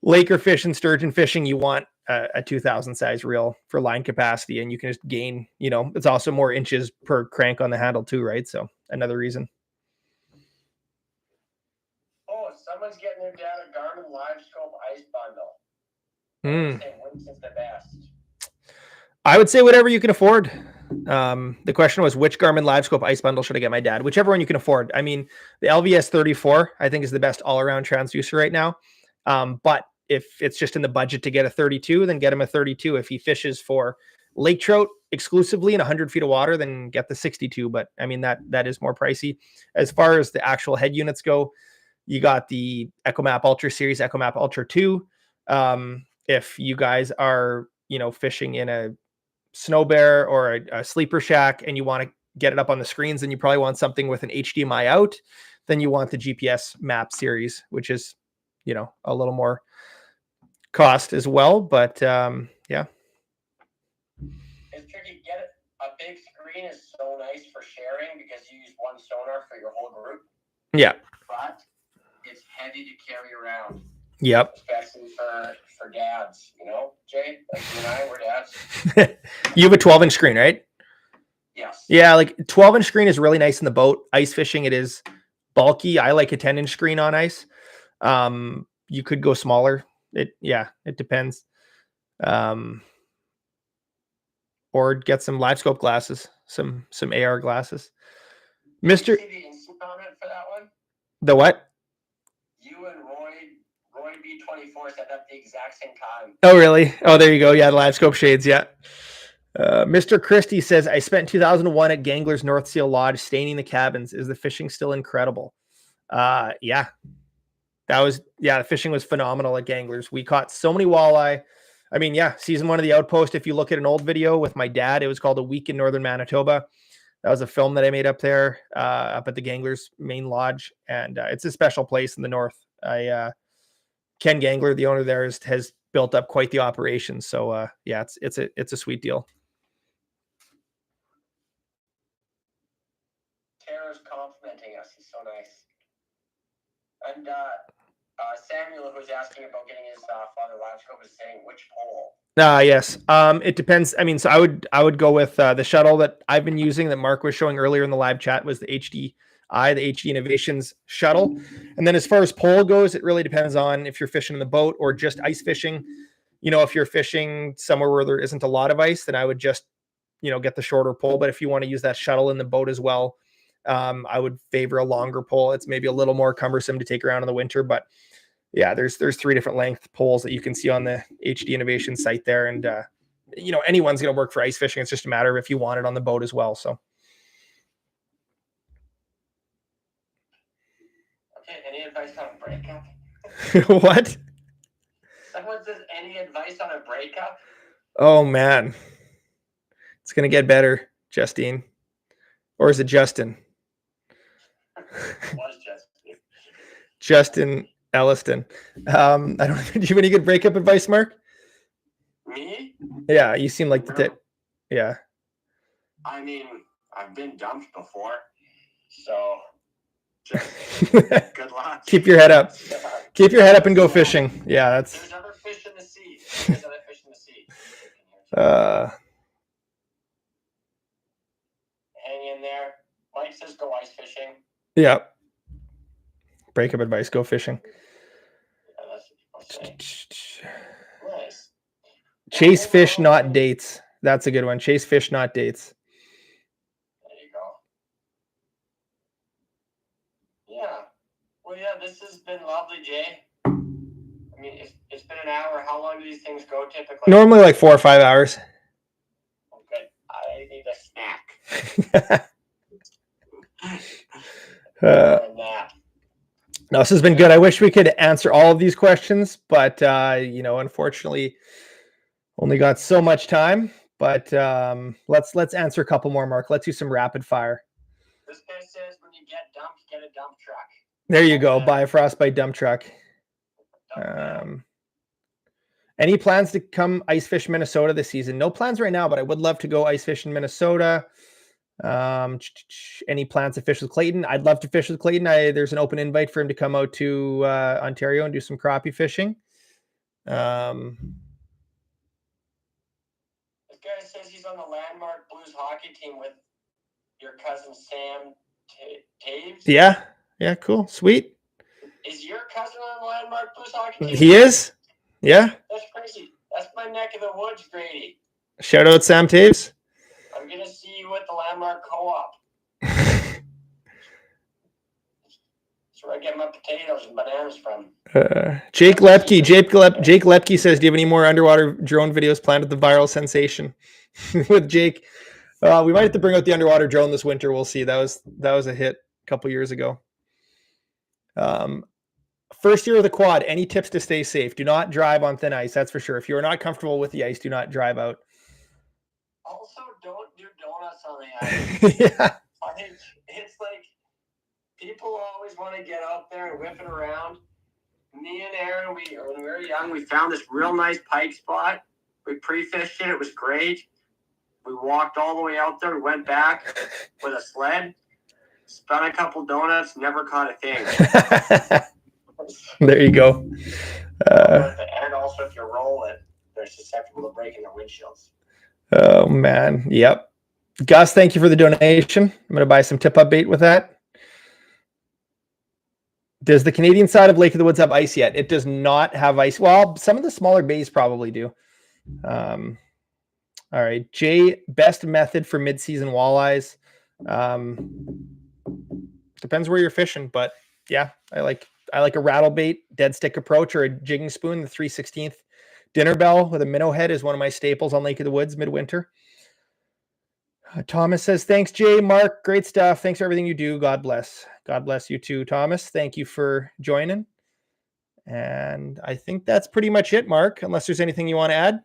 Laker fishing, sturgeon fishing, you want a 2000 size reel for line capacity, and you can just gain, it's also more inches per crank on the handle too, right? So another reason. Oh, someone's getting their dad a Garmin Livescope ice bundle. Which is the best? I would say whatever you can afford. The question was, which Garmin Livescope ice bundle should I get my dad? Whichever one you can afford. I mean, the LVS 34, I think, is the best all-around transducer right now. But if it's just in the budget to get a 32, then get him a 32. If he fishes for lake trout exclusively in 100 feet of water, then get the 62. But I mean, that is more pricey. As far as the actual head units go, you got the EchoMap Ultra Series, EchoMap Ultra 2. If you guys are, fishing in a snow bear or a sleeper shack and you want to get it up on the screens, then you probably want something with an HDMI out. Then you want the GPS map series, which is, a little more cost as well. But yeah. It's tricky. A big screen is so nice for sharing because you use one sonar for your whole group. Yeah. But it's heavy to carry around. Yep. Especially for dads, Jay, like you and I, we're dads. You have a 12-inch screen, right? Yes. Yeah, like 12-inch screen is really nice in the boat. Ice fishing, it is bulky. I like a 10-inch screen on ice. You could go smaller. It depends. Or get some Livescope glasses, some AR glasses. Mr. Did you see the instant comment for that one? The what? You and Roy B24 said at the exact same time. Oh, really? Oh, there you go. Yeah, the Livescope shades. Yeah. Mr. Christie says, I spent 2001 at Gangler's North Seal Lodge staining the cabins. Is the fishing still incredible? Yeah. The fishing was phenomenal at Gangler's. We caught so many walleye. I mean, yeah, season 1 of the Outpost. If you look at an old video with my dad, it was called A Week in Northern Manitoba. That was a film that I made up there, up at the Gangler's main lodge. And it's a special place in the north. Ken Gangler, the owner there, has built up quite the operation. So yeah, it's a sweet deal. Tara's complimenting us. He's so nice. And Samuel, who's asking about getting his father Livescope, is saying which pole? Yes. It depends. I mean, so I would go with the shuttle that I've been using that Mark was showing earlier in the live chat was the HD Innovations shuttle. And then as far as pole goes, it really depends on if you're fishing in the boat or just ice fishing. if you're fishing somewhere where there isn't a lot of ice, then I would just, get the shorter pole. But if you want to use that shuttle in the boat as well, I would favor a longer pole. It's maybe a little more cumbersome to take around in the winter, but yeah, there's 3 different length poles that you can see on the HD Innovation site there. And, anyone's going to work for ice fishing. It's just a matter of if you want it on the boat as well. So. Okay, any advice on a breakup? What? Someone says, any advice on a breakup? Oh, man. It's going to get better, Justine. Or is it Justin? It was Justin. Justin Elliston. I don't know. Do you have any good breakup advice, Mark? Me? Yeah, you seem like the tip. Yeah. I mean, I've been dumped before, so just good luck. Keep your head up. Keep your head up and go fishing. Yeah, that's. There's other fish in the sea. There's other fish in the sea. Hang in there. Mike says go ice fishing. Yeah. Breakup advice: go fishing. Yeah, that's what people say. Nice. Chase fish, not dates. That's a good one. Chase fish, not dates. There you go. Yeah. Well, yeah, this has been lovely, Jay. I mean, it's been an hour. How long do these things go typically? Normally like 4 or 5 hours. Okay. I need a snack. No, this has been good. I wish we could answer all of these questions, but unfortunately, only got so much time. But let's answer a couple more, Mark. Let's do some rapid fire. This guy says when you get dumped, get a dump truck. There you go. Buy a Frostbite dump truck. Any plans to come ice fish Minnesota this season? No plans right now, but I would love to go ice fish in Minnesota. Any plans to fish with Clayton? I'd love to fish with Clayton. There's an open invite for him to come out to Ontario and do some crappie fishing. This guy says he's on the Landmark Blues hockey team with your cousin Sam Taves. Yeah, cool, sweet. Is your cousin on the Landmark Blues hockey team? He is. Yeah. That's crazy. That's my neck of the woods, Grady. Shout out Sam Taves. I'm gonna see you at the Landmark Co-op. That's where I get my potatoes and bananas from. Jake Lepke says, "Do you have any more underwater drone videos planned with the viral sensation?" With Jake, we might have to bring out the underwater drone this winter. We'll see. That was a hit a couple years ago. First year of the quad. Any tips to stay safe? Do not drive on thin ice. That's for sure. If you are not comfortable with the ice, do not drive out. Also, don't do donuts on the ice. Yeah. It's like people always want to get out there and whip it around. Me and Aaron, when we were young, we found this real nice pike spot. We pre-fished it. It was great. We walked all the way out there. We went back with a sled, spun a couple donuts, never caught a thing. There you go. And also, if you roll it, they're susceptible to breaking their windshields. Oh, man. Yep. Gus, thank you for the donation. I'm going to buy some tip-up bait with that. Does the Canadian side of Lake of the Woods have ice yet? It does not have ice. Well, some of the smaller bays probably do. All right. Jay, best method for mid-season walleyes. Depends where you're fishing, but yeah, I like a rattle bait, dead stick approach, or a jigging spoon. The 3/16 dinner bell with a minnow head is one of my staples on Lake of the Woods midwinter. Thomas says, thanks, Jay. Mark, great stuff. Thanks for everything you do. God bless. God bless you too, Thomas. Thank you for joining. And I think that's pretty much it, Mark, unless there's anything you want to add.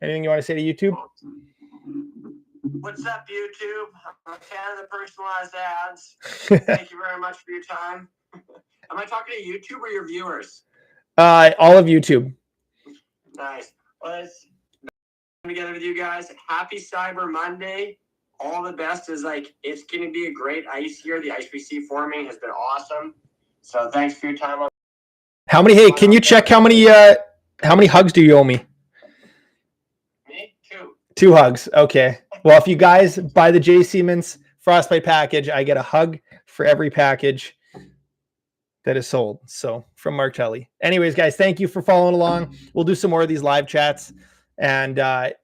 Anything you want to say to YouTube? What's up, YouTube? I'm a fan of the personalized ads. Thank you very much for your time. Am I talking to YouTube or your viewers? All of YouTube. Nice. Well, it's together with you guys. Happy Cyber Monday. All the best. It's going to be a great ice year. The ice we see forming has been awesome. So thanks for your time. Hey, can you check how many hugs do you owe me? Me? 2. 2 hugs. Okay. Well, if you guys buy the J. Siemens Frostbite package, I get a hug for every package. that is sold. So from Mark Tully. Anyways, guys, thank you for following along. We'll do some more of these live chats. And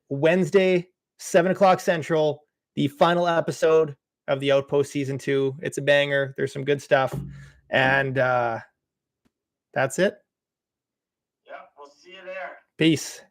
Wednesday, 7:00 Central, the final episode of the Outpost Season 2. It's a banger. There's some good stuff. And that's it. Yeah, we'll see you there. Peace.